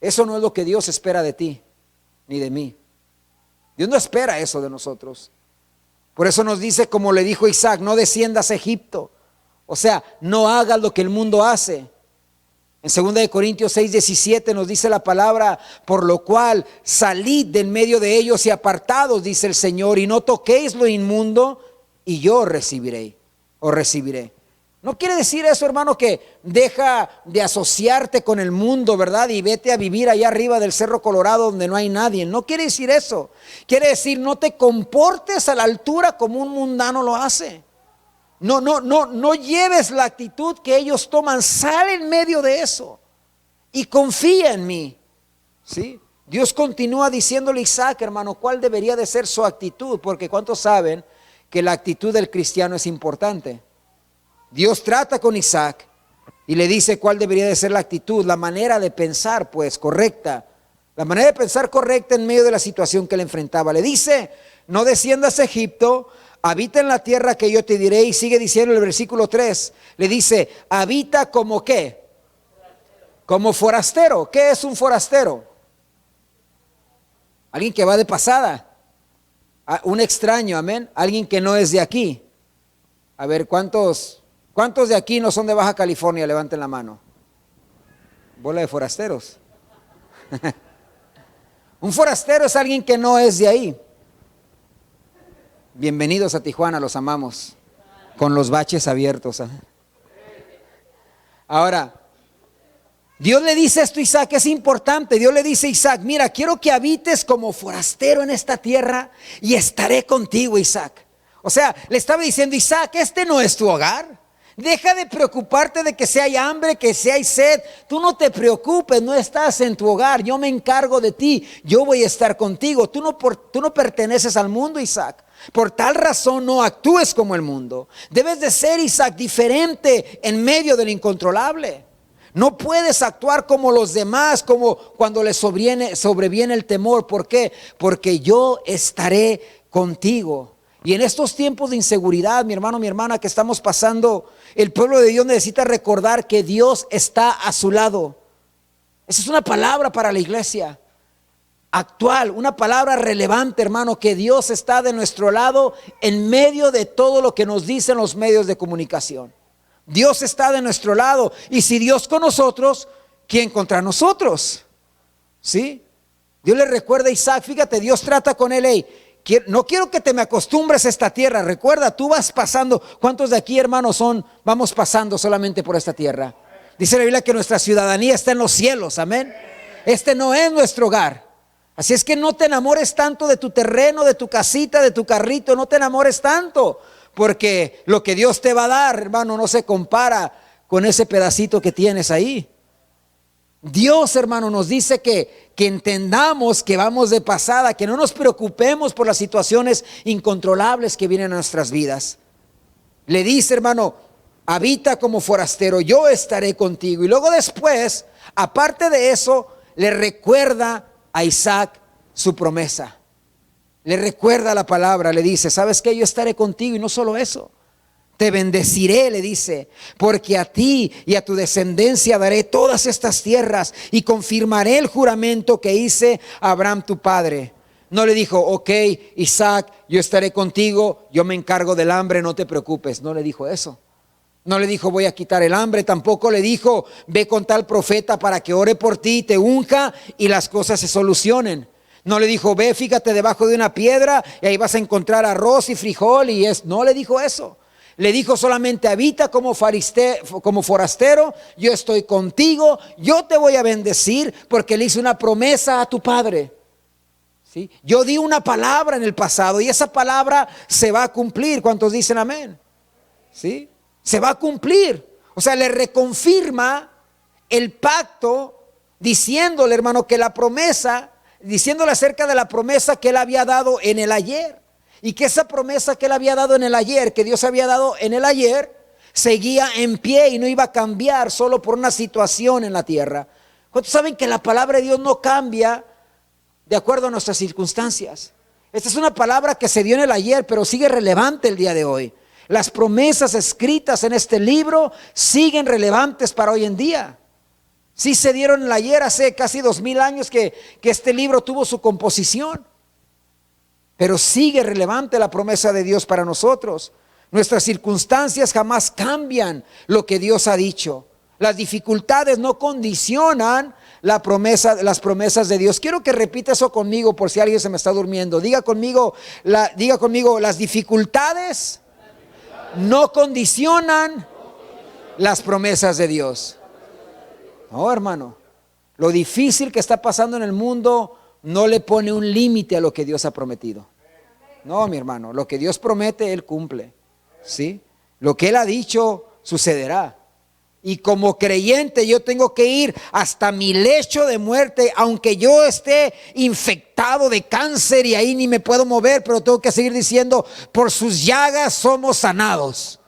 Eso no es lo que Dios espera de ti, ni de mí. Dios no espera eso de nosotros. Por eso nos dice, como le dijo Isaac, no desciendas a Egipto. O sea, no hagas lo que el mundo hace. En 2 Corintios 6:17 nos dice la palabra, por lo cual salid de en medio de ellos y apartados, dice el Señor, y no toquéis lo inmundo, y yo os recibiré. No quiere decir eso, hermano, que deja de asociarte con el mundo, ¿verdad? Y vete a vivir allá arriba del Cerro Colorado donde no hay nadie. No quiere decir eso. Quiere decir, no te comportes a la altura como un mundano lo hace. No lleves la actitud que ellos toman. Sal en medio de eso y confía en mí. ¿Sí? Dios continúa diciéndole a Isaac, hermano, cuál debería de ser su actitud, porque ¿cuántos saben que la actitud del cristiano es importante? Dios trata con Isaac y le dice cuál debería de ser la actitud, la manera de pensar, pues, correcta. La manera de pensar correcta en medio de la situación que él enfrentaba. Le dice, no desciendas a Egipto, habita en la tierra que yo te diré. Y sigue diciendo en el versículo 3, le dice, habita como ¿qué? Como forastero. ¿Qué es un forastero? Alguien que va de pasada. Un extraño, amén. Alguien que no es de aquí. A ver, ¿cuántos de aquí no son de Baja California? Levanten la mano. Bola de forasteros. Un forastero es alguien que no es de ahí. Bienvenidos a Tijuana, los amamos. Con los baches abiertos. Ahora, Dios le dice esto a Isaac, es importante. Dios le dice a Isaac, mira, quiero que habites como forastero en esta tierra y estaré contigo, Isaac. O sea, le estaba diciendo, Isaac, este no es tu hogar. Deja de preocuparte de que si hay hambre, que si hay sed. Tú no te preocupes, no estás en tu hogar. Yo me encargo de ti, yo voy a estar contigo. Tú no perteneces al mundo, Isaac. Por tal razón no actúes como el mundo. Debes de ser, Isaac, diferente en medio del incontrolable. No puedes actuar como los demás, como cuando les sobreviene el temor. ¿Por qué? Porque yo estaré contigo. Y en estos tiempos de inseguridad, mi hermano, mi hermana, que estamos pasando, el pueblo de Dios necesita recordar que Dios está a su lado. Esa es una palabra para la iglesia actual, una palabra relevante, hermano, que Dios está de nuestro lado en medio de todo lo que nos dicen los medios de comunicación. Dios está de nuestro lado, y si Dios con nosotros, ¿quién contra nosotros? ¿Sí? Dios le recuerda a Isaac, fíjate, Dios trata con él, hey, no quiero que te me acostumbres a esta tierra. Recuerda, tú vas pasando. ¿Cuántos de aquí, hermanos, vamos pasando solamente por esta tierra? Dice la Biblia que nuestra ciudadanía está en los cielos, amén. Este no es nuestro hogar. Así es que no te enamores tanto de tu terreno, de tu casita, de tu carrito. No te enamores tanto, porque lo que Dios te va a dar, hermano, no se compara con ese pedacito que tienes ahí. Dios, hermano, nos dice que entendamos que vamos de pasada, que no nos preocupemos por las situaciones incontrolables que vienen a nuestras vidas. Le dice, hermano, habita como forastero, yo estaré contigo. Y luego después, aparte de eso, le recuerda a Isaac su promesa. Le recuerda la palabra, le dice, ¿sabes qué? Yo estaré contigo. Y no solo eso, te bendeciré, le dice, porque a ti y a tu descendencia daré todas estas tierras y confirmaré el juramento que hice a Abraham tu padre. No le dijo, ok, Isaac, yo estaré contigo, yo me encargo del hambre, no te preocupes. No le dijo eso. No le dijo, voy a quitar el hambre. Tampoco le dijo, ve con tal profeta para que ore por ti, te unja y las cosas se solucionen. No le dijo, ve, fíjate debajo de una piedra y ahí vas a encontrar arroz y frijol no le dijo eso. Le dijo solamente, habita como forastero, yo estoy contigo, yo te voy a bendecir, porque le hice una promesa a tu padre. ¿Sí? Yo di una palabra en el pasado y esa palabra se va a cumplir. ¿Cuántos dicen amén? ¿Sí? Se va a cumplir. O sea, le reconfirma el pacto, diciéndole, hermano, que la promesa, diciéndole acerca de la promesa que él había dado en el ayer. Y que esa promesa que él había dado en el ayer, que Dios había dado en el ayer, seguía en pie y no iba a cambiar solo por una situación en la tierra. ¿Cuántos saben que la palabra de Dios no cambia de acuerdo a nuestras circunstancias? Esta es una palabra que se dio en el ayer, pero sigue relevante el día de hoy. Las promesas escritas en este libro siguen relevantes para hoy en día. Sí se dieron en el ayer, hace casi 2000 años que este libro tuvo su composición. Pero sigue relevante la promesa de Dios para nosotros. Nuestras circunstancias jamás cambian lo que Dios ha dicho. Las dificultades no condicionan las promesas de Dios. Quiero que repita eso conmigo por si alguien se me está durmiendo. Diga conmigo, las dificultades no condicionan las promesas de Dios. No, hermano, lo difícil que está pasando en el mundo no le pone un límite a lo que Dios ha prometido. No, mi hermano, lo que Dios promete, Él cumple. ¿Sí? Lo que Él ha dicho sucederá. Y como creyente yo tengo que ir hasta mi lecho de muerte, aunque yo esté infectado de cáncer y ahí ni me puedo mover, pero tengo que seguir diciendo, por sus llagas somos sanados.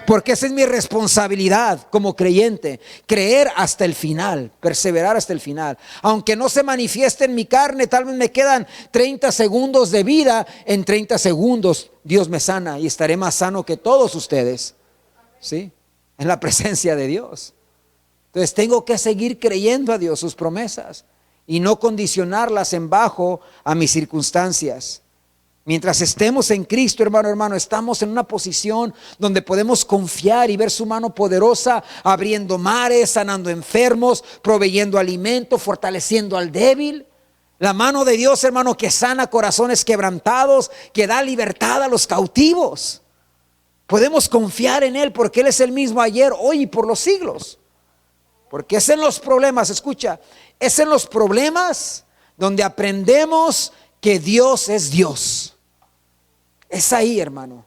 Porque esa es mi responsabilidad como creyente, creer hasta el final, perseverar hasta el final. Aunque no se manifieste en mi carne, tal vez me quedan 30 segundos de vida, en 30 segundos Dios me sana y estaré más sano que todos ustedes. ¿Sí? En la presencia de Dios. Entonces tengo que seguir creyendo a Dios, sus promesas, y no condicionarlas en bajo a mis circunstancias. Mientras estemos en Cristo, hermano, estamos en una posición donde podemos confiar y ver su mano poderosa, abriendo mares, sanando enfermos, proveyendo alimento, fortaleciendo al débil. La mano de Dios, hermano, que sana corazones quebrantados, que da libertad a los cautivos. Podemos confiar en Él porque Él es el mismo ayer, hoy y por los siglos. Porque es en los problemas, escucha, es en los problemas donde aprendemos que Dios es Dios. Es ahí, hermano,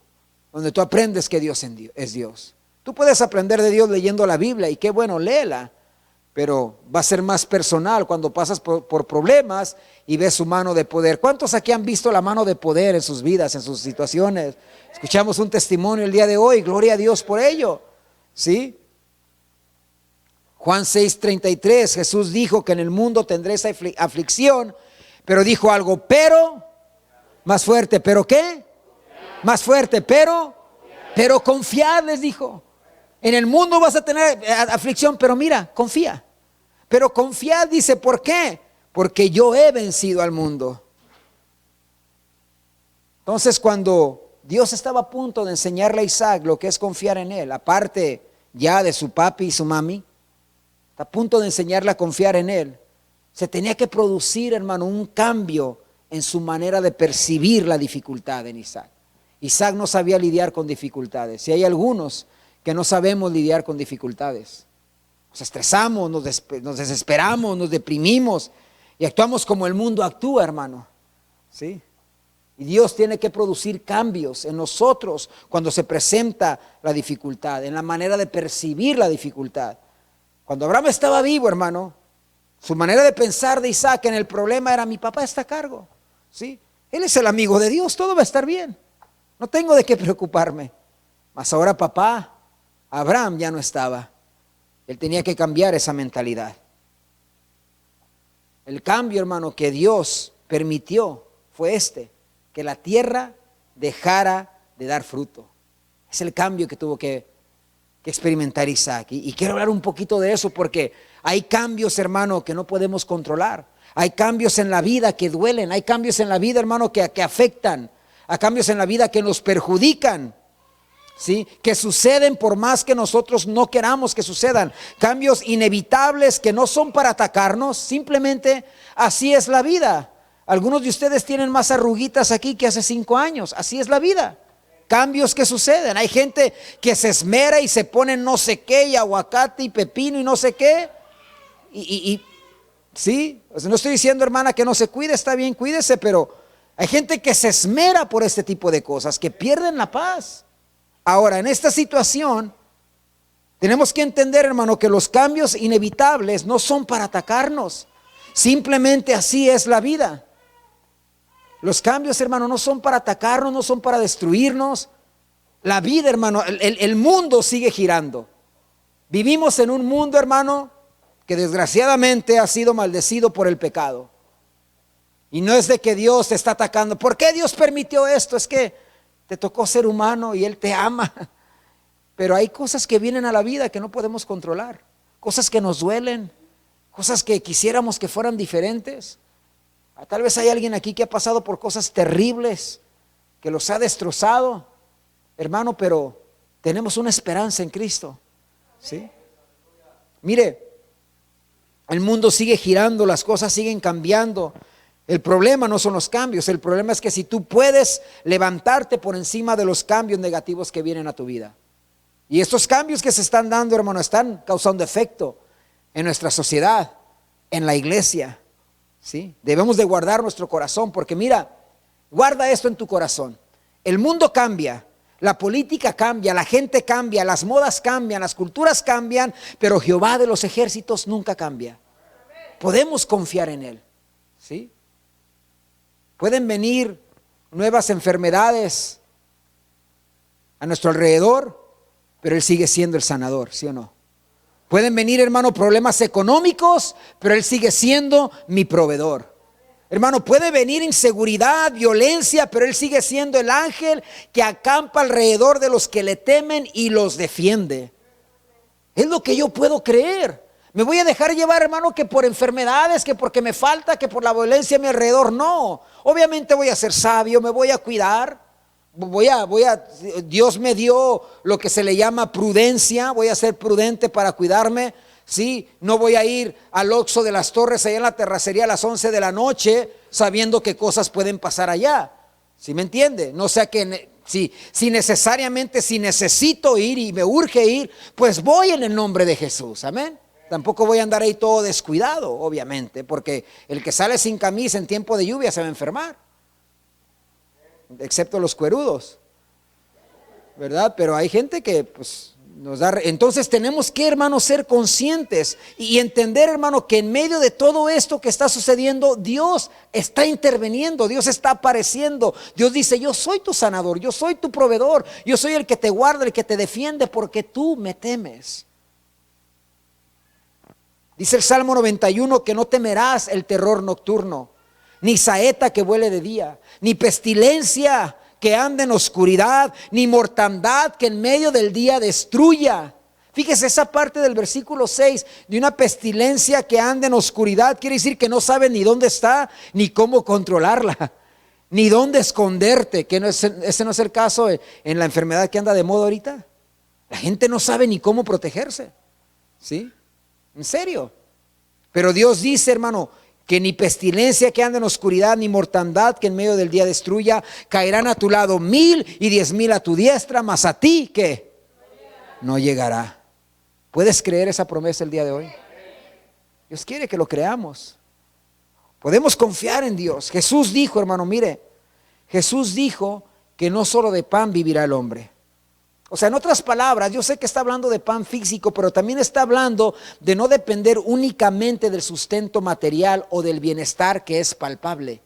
donde tú aprendes que Dios es Dios. Tú puedes aprender de Dios leyendo la Biblia y qué bueno, léela. Pero va a ser más personal cuando pasas por problemas y ves su mano de poder. ¿Cuántos aquí han visto la mano de poder en sus vidas, en sus situaciones? Escuchamos un testimonio el día de hoy, gloria a Dios por ello. ¿Sí? Juan 6:33, Jesús dijo que en el mundo tendréis aflicción, pero dijo algo, pero, más fuerte, ¿pero qué? Más fuerte, pero confiad, les dijo. En el mundo vas a tener aflicción, pero mira, confía. Pero confiad, dice, ¿por qué? Porque yo he vencido al mundo. Entonces, cuando Dios estaba a punto de enseñarle a Isaac lo que es confiar en él, aparte ya de su papi y su mami, está a punto de enseñarle a confiar en él, se tenía que producir, hermano, un cambio en su manera de percibir la dificultad en Isaac. Isaac no sabía lidiar con dificultades. Y hay algunos que no sabemos lidiar con dificultades. Nos estresamos, nos desesperamos, nos deprimimos y actuamos como el mundo actúa, hermano. ¿Sí? Y Dios tiene que producir cambios en nosotros cuando se presenta la dificultad, en la manera de percibir la dificultad. Cuando Abraham estaba vivo, hermano, su manera de pensar de Isaac en el problema era: mi papá está a cargo, ¿sí? Él es el amigo de Dios, todo va a estar bien. No tengo de qué preocuparme. Mas ahora papá, Abraham ya no estaba. Él tenía que cambiar esa mentalidad. El cambio, hermano, que Dios permitió fue que la tierra dejara de dar fruto. Es el cambio que tuvo que experimentar Isaac. Y quiero hablar un poquito de eso porque hay cambios, hermano, que no podemos controlar. Hay cambios en la vida que duelen. Hay cambios en la vida, hermano, que afectan. Hay cambios en la vida que nos perjudican, ¿sí? Que suceden por más que nosotros no queramos que sucedan. Cambios inevitables que no son para atacarnos, simplemente así es la vida. Algunos de ustedes tienen más arruguitas aquí que hace 5 años, así es la vida. Cambios que suceden. Hay gente que se esmera y se pone no sé qué, y aguacate y pepino y no sé qué. Sí, o sea, no estoy diciendo, hermana, que no se cuide, está bien, cuídese, pero hay gente que se esmera por este tipo de cosas, que pierden la paz. Ahora, en esta situación, tenemos que entender, hermano, que los cambios inevitables no son para atacarnos. Simplemente así es la vida. Los cambios, hermano, no son para atacarnos, no son para destruirnos. La vida, hermano, el mundo sigue girando. Vivimos en un mundo, hermano, que desgraciadamente ha sido maldecido por el pecado. Y no es de que Dios te está atacando. ¿Por qué Dios permitió esto? Es que te tocó ser humano y Él te ama. Pero hay cosas que vienen a la vida que no podemos controlar. Cosas que nos duelen. Cosas que quisiéramos que fueran diferentes. Tal vez hay alguien aquí que ha pasado por cosas terribles, que los ha destrozado. Hermano, pero tenemos una esperanza en Cristo. ¿Sí? Mire, el mundo sigue girando, las cosas siguen cambiando. El problema no son los cambios, el problema es que si tú puedes levantarte por encima de los cambios negativos que vienen a tu vida. Y estos cambios que se están dando, hermano, están causando efecto en nuestra sociedad, en la iglesia. ¿Sí? Debemos de guardar nuestro corazón, porque mira, guarda esto en tu corazón. El mundo cambia, la política cambia, la gente cambia, las modas cambian, las culturas cambian, pero Jehová de los ejércitos nunca cambia. Podemos confiar en Él. ¿Sí? Pueden venir nuevas enfermedades a nuestro alrededor, pero Él sigue siendo el sanador, ¿sí o no? Pueden venir, hermano, problemas económicos, pero Él sigue siendo mi proveedor. Hermano, puede venir inseguridad, violencia, pero Él sigue siendo el ángel que acampa alrededor de los que le temen y los defiende. Es lo que yo puedo creer. Me voy a dejar llevar, hermano, que por enfermedades, que porque me falta, que por la violencia a mi alrededor. No, obviamente voy a ser sabio, me voy a cuidar. Dios me dio lo que se le llama prudencia. Voy a ser prudente para cuidarme. Sí, no voy a ir al Oxxo de las Torres allá en la terracería a las 11 de la noche sabiendo que cosas pueden pasar allá. ¿Sí me entiende? No sea que si necesariamente, si necesito ir y me urge ir, pues voy en el nombre de Jesús. Amén. Tampoco voy a andar ahí todo descuidado, obviamente, porque el que sale sin camisa en tiempo de lluvia se va a enfermar, excepto los cuerudos, ¿verdad? Pero hay gente que pues nos da. Entonces tenemos que, hermano, ser conscientes y entender, hermano, que en medio de todo esto que está sucediendo, Dios está interviniendo, Dios está apareciendo. Dios dice: yo soy tu sanador, yo soy tu proveedor, yo soy el que te guarda, el que te defiende, porque tú me temes. Dice el Salmo 91 que no temerás el terror nocturno, ni saeta que vuele de día, ni pestilencia que ande en oscuridad, ni mortandad que en medio del día destruya. Fíjese esa parte del versículo 6, de una pestilencia que anda en oscuridad, quiere decir que no sabes ni dónde está, ni cómo controlarla, ni dónde esconderte, que no es, ese no es el caso en la enfermedad que anda de moda ahorita. La gente no sabe ni cómo protegerse, ¿sí? En serio. Pero Dios dice, hermano, que ni pestilencia que anda en oscuridad, ni mortandad que en medio del día destruya. Caerán a tu lado 1000 y 10,000 a tu diestra, mas a ti, ¿qué? No llegará. ¿Puedes creer esa promesa el día de hoy? Dios quiere que lo creamos. Podemos confiar en Dios. Jesús dijo, hermano, mire, Jesús dijo que no solo de pan vivirá el hombre. O sea, en otras palabras, yo sé que está hablando de pan físico, pero también está hablando de no depender únicamente del sustento material o del bienestar que es palpable.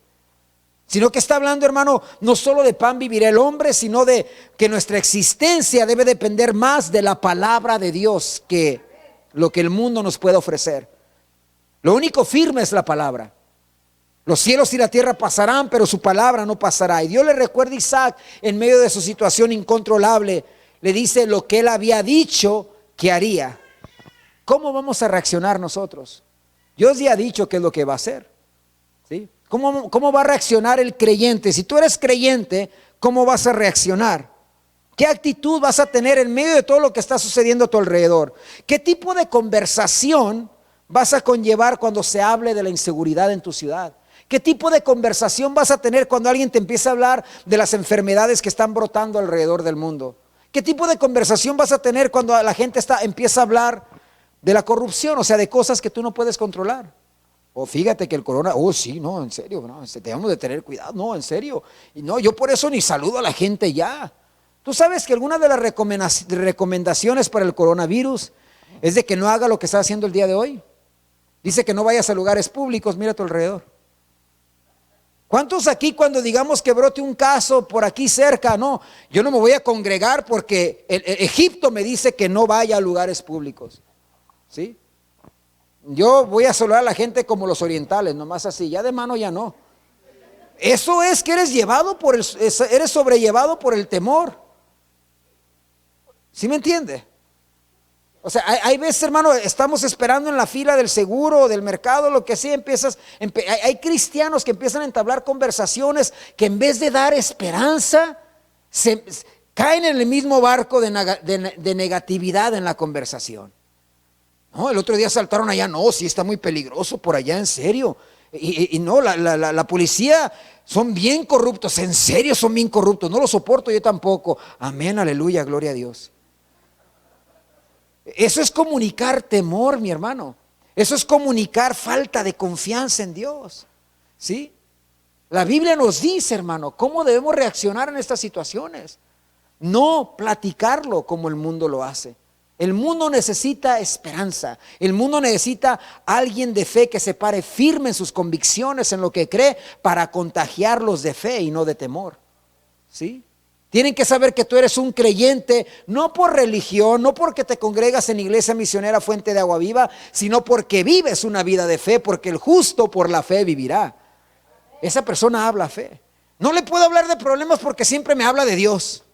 Sino que está hablando, hermano, no solo de pan vivirá el hombre, sino de que nuestra existencia debe depender más de la palabra de Dios que lo que el mundo nos puede ofrecer. Lo único firme es la palabra. Los cielos y la tierra pasarán, pero su palabra no pasará. Y Dios le recuerda a Isaac en medio de su situación incontrolable. Le dice lo que él había dicho que haría. ¿Cómo vamos a reaccionar nosotros? Dios ya ha dicho qué es lo que va a hacer, ¿sí? ¿Cómo va a reaccionar el creyente? Si tú eres creyente, ¿cómo vas a reaccionar? ¿Qué actitud vas a tener en medio de todo lo que está sucediendo a tu alrededor? ¿Qué tipo de conversación vas a conllevar cuando se hable de la inseguridad en tu ciudad? ¿Qué tipo de conversación vas a tener cuando alguien te empieza a hablar de las enfermedades que están brotando alrededor del mundo? ¿Qué tipo de conversación vas a tener cuando la gente empieza a hablar de la corrupción? O sea, de cosas que tú no puedes controlar. O fíjate que el corona, sí, no, en serio, no, debemos de tener cuidado, no, en serio. Y no, yo por eso ni saludo a la gente ya. Tú sabes que alguna de las recomendaciones para el coronavirus es de que no haga lo que está haciendo el día de hoy. Dice que no vayas a lugares públicos, mira a tu alrededor. ¿Cuántos aquí cuando digamos que brote un caso por aquí cerca? No, yo no me voy a congregar porque Egipto me dice que no vaya a lugares públicos, ¿sí? Yo voy a saludar a la gente como los orientales, nomás así, ya de mano ya no. Eso es que eres sobrellevado por el temor. ¿Sí me entiende? O sea, hay veces, hermano, estamos esperando en la fila del seguro, del mercado, lo que sea, hay cristianos que empiezan a entablar conversaciones que en vez de dar esperanza, caen en el mismo barco de negatividad en la conversación. No, el otro día saltaron allá, no, sí está muy peligroso por allá, en serio. Y no, la policía son bien corruptos, en serio son bien corruptos, no lo soporto yo tampoco. Amén, aleluya, gloria a Dios. Eso es comunicar temor, mi hermano. Eso es comunicar falta de confianza en Dios, ¿sí? La Biblia nos dice, hermano, cómo debemos reaccionar en estas situaciones. No platicarlo como el mundo lo hace. El mundo necesita esperanza. El mundo necesita alguien de fe que se pare firme en sus convicciones, en lo que cree, para contagiarlos de fe y no de temor, ¿sí? Tienen que saber que tú eres un creyente, no por religión, no porque te congregas en Iglesia Misionera Fuente de Agua Viva, sino porque vives una vida de fe, porque el justo por la fe vivirá. Esa persona habla fe. No le puedo hablar de problemas porque siempre me habla de Dios.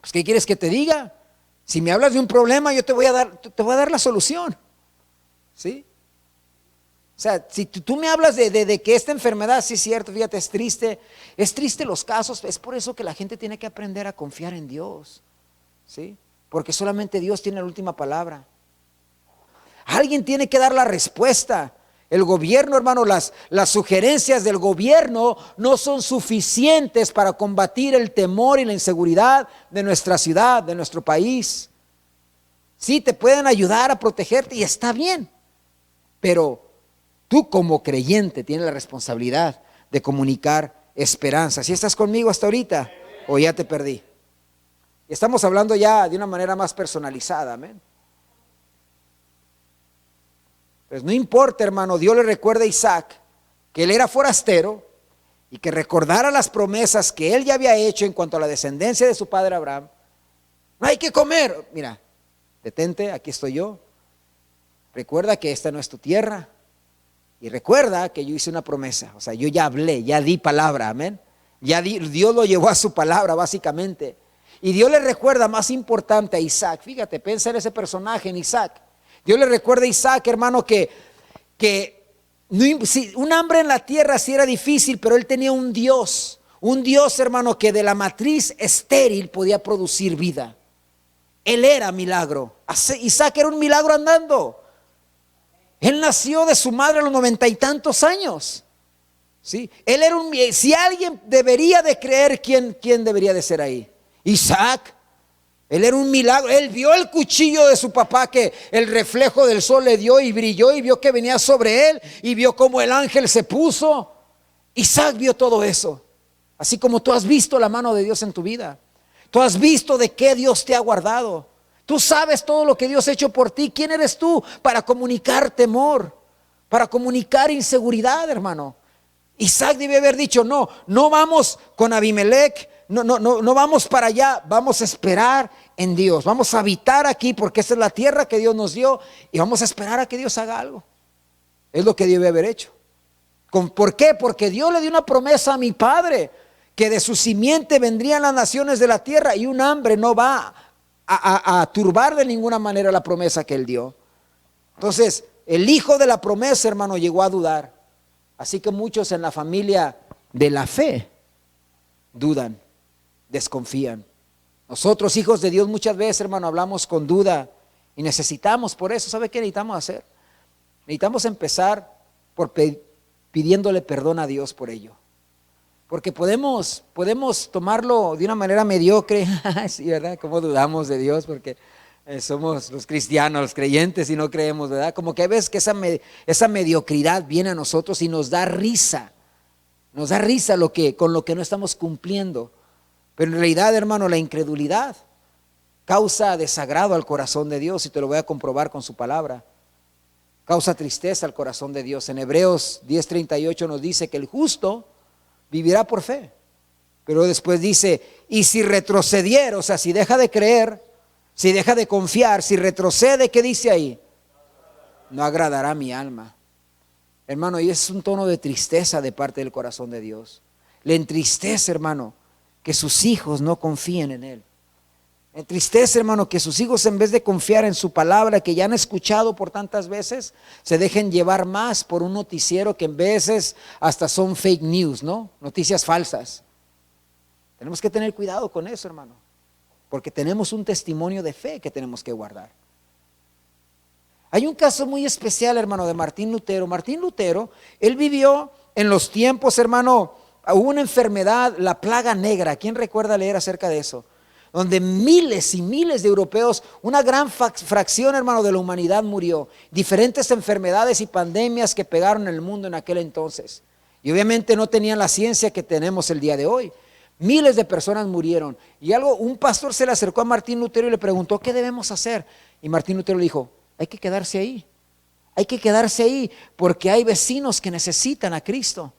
Pues, ¿qué quieres que te diga? Si me hablas de un problema, yo te voy a dar la solución, ¿sí? O sea, si tú me hablas de que esta enfermedad, sí es cierto, fíjate, es triste los casos, es por eso que la gente tiene que aprender a confiar en Dios, ¿sí? Porque solamente Dios tiene la última palabra. Alguien tiene que dar la respuesta. El gobierno, hermano, las sugerencias del gobierno no son suficientes para combatir el temor y la inseguridad de nuestra ciudad, de nuestro país. Sí, te pueden ayudar a protegerte y está bien, pero tú como creyente tienes la responsabilidad de comunicar esperanza. ¿Sí estás conmigo hasta ahorita o ya te perdí? Estamos hablando ya de una manera más personalizada, amén. Pues no importa, hermano, Dios le recuerda a Isaac que él era forastero y que recordara las promesas que él ya había hecho en cuanto a la descendencia de su padre Abraham. No hay que comer. Mira, detente, aquí estoy yo. recuerda que esta no es tu tierra. Y recuerda que yo hice una promesa, o sea, yo ya hablé, ya di palabra, amén. Dios lo llevó a su palabra básicamente. Y Dios le recuerda, más importante, a Isaac. Fíjate, piensa en ese personaje, en Isaac. Dios le recuerda a Isaac, hermano, que un hambre en la tierra sí era difícil, pero él tenía un Dios, hermano, que de la matriz estéril podía producir vida. Él era milagro. Isaac era un milagro andando. Él nació de su madre a los 90 y tantos años. ¿Sí? Él era si alguien debería de creer, ¿quién debería de ser ahí? Isaac. Él era un milagro. Él vio el cuchillo de su papá que el reflejo del sol le dio y brilló, y vio que venía sobre él, y vio cómo el ángel se puso. Isaac vio todo eso. Así como tú has visto la mano de Dios en tu vida. Tú has visto de qué Dios te ha guardado. Tú sabes todo lo que Dios ha hecho por ti. ¿Quién eres tú para comunicar temor? Para comunicar inseguridad, hermano. Isaac debe haber dicho, no vamos con Abimelech, no vamos para allá, vamos a esperar en Dios. Vamos a habitar aquí porque esta es la tierra que Dios nos dio y vamos a esperar a que Dios haga algo. Es lo que debe haber hecho. ¿Por qué? Porque Dios le dio una promesa a mi padre, que de su simiente vendrían las naciones de la tierra, y un hambre no va a turbar de ninguna manera la promesa que él dio. Entonces, el hijo de la promesa, hermano, llegó a dudar. Así que muchos en la familia de la fe dudan, desconfían. Nosotros, hijos de Dios, muchas veces, hermano, hablamos con duda y necesitamos, por eso, ¿sabe qué necesitamos hacer? Necesitamos empezar por pidiéndole perdón a Dios por ello. Porque podemos tomarlo de una manera mediocre. Sí, ¿verdad? ¿Cómo dudamos de Dios? Porque somos los cristianos, los creyentes, y no creemos, ¿verdad? Como que a veces que esa mediocridad viene a nosotros y nos da risa. Nos da risa con lo que no estamos cumpliendo. Pero en realidad, hermano, la incredulidad causa desagrado al corazón de Dios, y te lo voy a comprobar con su palabra. Causa tristeza al corazón de Dios. En Hebreos 10:38 nos dice que el justo vivirá por fe. Pero después dice, y si retrocediera, o sea, si deja de creer, si deja de confiar, si retrocede, ¿qué dice ahí? No agradará a mi alma. Hermano, y es un tono de tristeza de parte del corazón de Dios. Le entristece, hermano, que sus hijos no confíen en Él. Le entristece, hermano, que sus hijos, en vez de confiar en su palabra que ya han escuchado por tantas veces, se dejen llevar más por un noticiero que en veces hasta son fake news, ¿no? Noticias falsas. Tenemos que tener cuidado con eso, hermano, porque tenemos un testimonio de fe que tenemos que guardar. Hay un caso muy especial, hermano, de Martín Lutero. Martín Lutero, él vivió en los tiempos, hermano, hubo una enfermedad, la plaga negra. ¿Quién recuerda leer acerca de eso? Donde miles y miles de europeos, una gran fracción, hermano, de la humanidad murió. Diferentes enfermedades y pandemias que pegaron en el mundo en aquel entonces. Y obviamente no tenían la ciencia que tenemos el día de hoy. Miles de personas murieron. Y un pastor se le acercó a Martín Lutero y le preguntó, ¿qué debemos hacer? Y Martín Lutero le dijo, hay que quedarse ahí. Hay que quedarse ahí porque hay vecinos que necesitan a Cristo.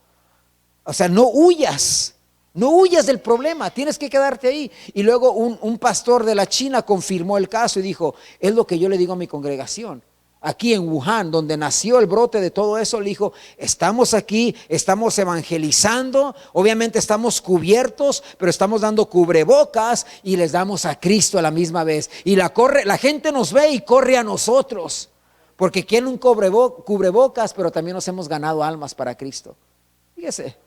O sea, no huyas. No huyas del problema, tienes que quedarte ahí. Y luego un pastor de la China confirmó el caso y dijo, es lo que yo le digo a mi congregación. Aquí en Wuhan, donde nació el brote de todo eso, le dijo, estamos aquí, estamos evangelizando, obviamente estamos cubiertos, pero estamos dando cubrebocas y les damos a Cristo a la misma vez. Y la gente nos ve y corre a nosotros, porque quieren un cubrebocas, pero también nos hemos ganado almas para Cristo. Fíjese.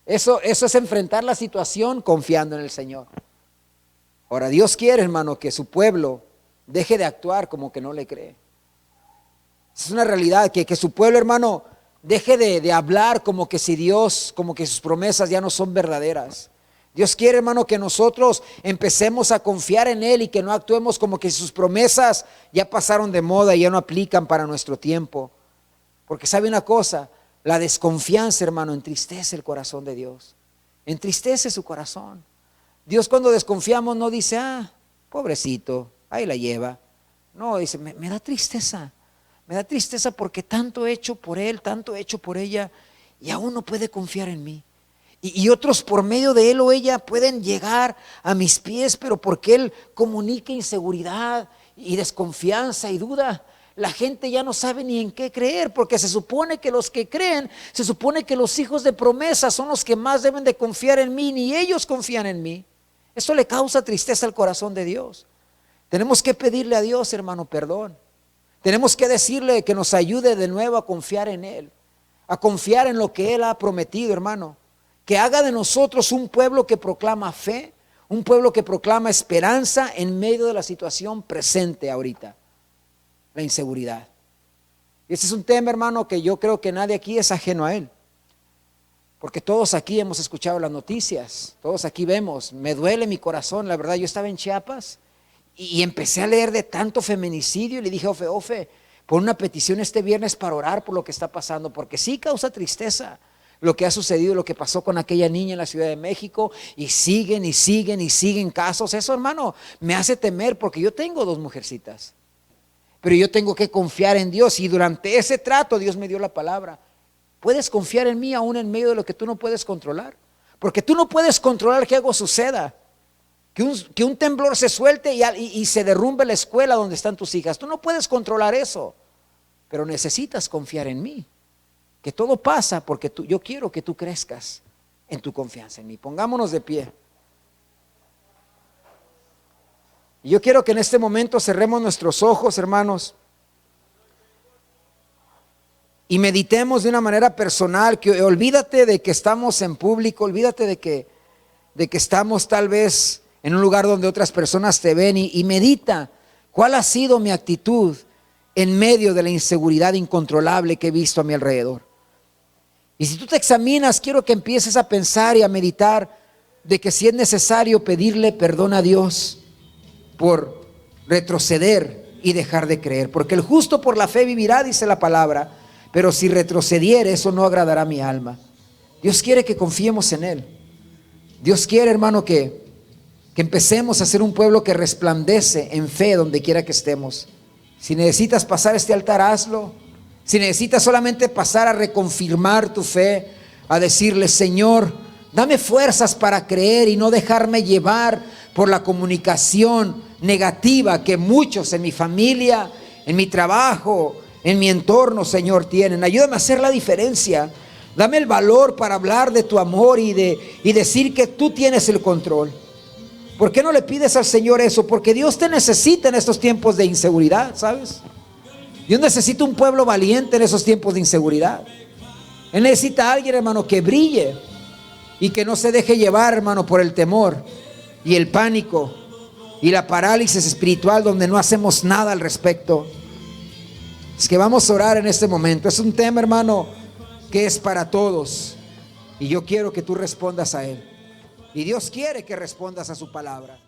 Eso es enfrentar la situación confiando en el Señor. Ahora, Dios quiere, hermano, que su pueblo deje de actuar como que no le cree. Es una realidad, que su pueblo, hermano, deje de hablar como que si Dios, como que sus promesas ya no son verdaderas. Dios quiere, hermano, que nosotros empecemos a confiar en Él y que no actuemos como que sus promesas ya pasaron de moda y ya no aplican para nuestro tiempo. Porque sabe una cosa, la desconfianza, hermano, entristece el corazón de Dios. Entristece su corazón. Dios, cuando desconfiamos, no dice, pobrecito, ahí la lleva. No, dice, me da tristeza. Me da tristeza porque tanto he hecho por él, tanto he hecho por ella, y aún no puede confiar en mí. Y otros por medio de él o ella pueden llegar a mis pies, pero porque él comunica inseguridad y desconfianza y duda, la gente ya no sabe ni en qué creer, porque se supone que los que creen, se supone que los hijos de promesa son los que más deben de confiar en mí, ni ellos confían en mí. Eso le causa tristeza al corazón de Dios. Tenemos que pedirle a Dios, hermano, perdón. Tenemos que decirle que nos ayude de nuevo a confiar en Él, a confiar en lo que Él ha prometido, hermano. Que haga de nosotros un pueblo que proclama fe, un pueblo que proclama esperanza en medio de la situación presente ahorita, la inseguridad. Y este es un tema, hermano, que yo creo que nadie aquí es ajeno a él. Porque todos aquí hemos escuchado las noticias, todos aquí vemos, me duele mi corazón, la verdad. Yo estaba en Chiapas y empecé a leer de tanto feminicidio y le dije, Ofe, pon una petición este viernes para orar por lo que está pasando, porque sí causa tristeza lo que ha sucedido, lo que pasó con aquella niña en la Ciudad de México, y siguen y siguen y siguen casos. Eso, hermano, me hace temer, porque yo tengo 2 mujercitas, pero yo tengo que confiar en Dios, y durante ese trato Dios me dio la palabra. Puedes confiar en mí aún en medio de lo que tú no puedes controlar, porque tú no puedes controlar que algo suceda, que un temblor se suelte y se derrumbe la escuela donde están tus hijas. Tú no puedes controlar eso, pero necesitas confiar en mí. Que todo pasa porque yo quiero que tú crezcas en tu confianza en mí. Pongámonos de pie. Y yo quiero que en este momento cerremos nuestros ojos, hermanos, y meditemos de una manera personal. Que olvídate de que estamos en público, olvídate de que estamos tal vez en un lugar donde otras personas te ven, y medita cuál ha sido mi actitud en medio de la inseguridad incontrolable que he visto a mi alrededor. Y si tú te examinas, quiero que empieces a pensar y a meditar de que si es necesario pedirle perdón a Dios por retroceder y dejar de creer, porque el justo por la fe vivirá, dice la palabra, pero si retrocediere, eso no agradará a mi alma. Dios quiere que confiemos en Él. Dios quiere, hermano, que empecemos a ser un pueblo que resplandece en fe donde quiera que estemos. Si necesitas pasar este altar, hazlo. Si necesitas solamente pasar a reconfirmar tu fe, a decirle, Señor, dame fuerzas para creer y no dejarme llevar por la comunicación negativa que muchos en mi familia, en mi trabajo, en mi entorno, Señor, tienen. Ayúdame a hacer la diferencia. Dame el valor para hablar de tu amor y decir que tú tienes el control. ¿Por qué no le pides al Señor eso? Porque Dios te necesita en estos tiempos de inseguridad, ¿sabes? Dios necesita un pueblo valiente en esos tiempos de inseguridad. Él necesita a alguien, hermano, que brille y que no se deje llevar, hermano, por el temor y el pánico y la parálisis espiritual donde no hacemos nada al respecto. Es que vamos a orar en este momento. Es un tema, hermano, que es para todos, y yo quiero que tú respondas a él, y Dios quiere que respondas a su palabra.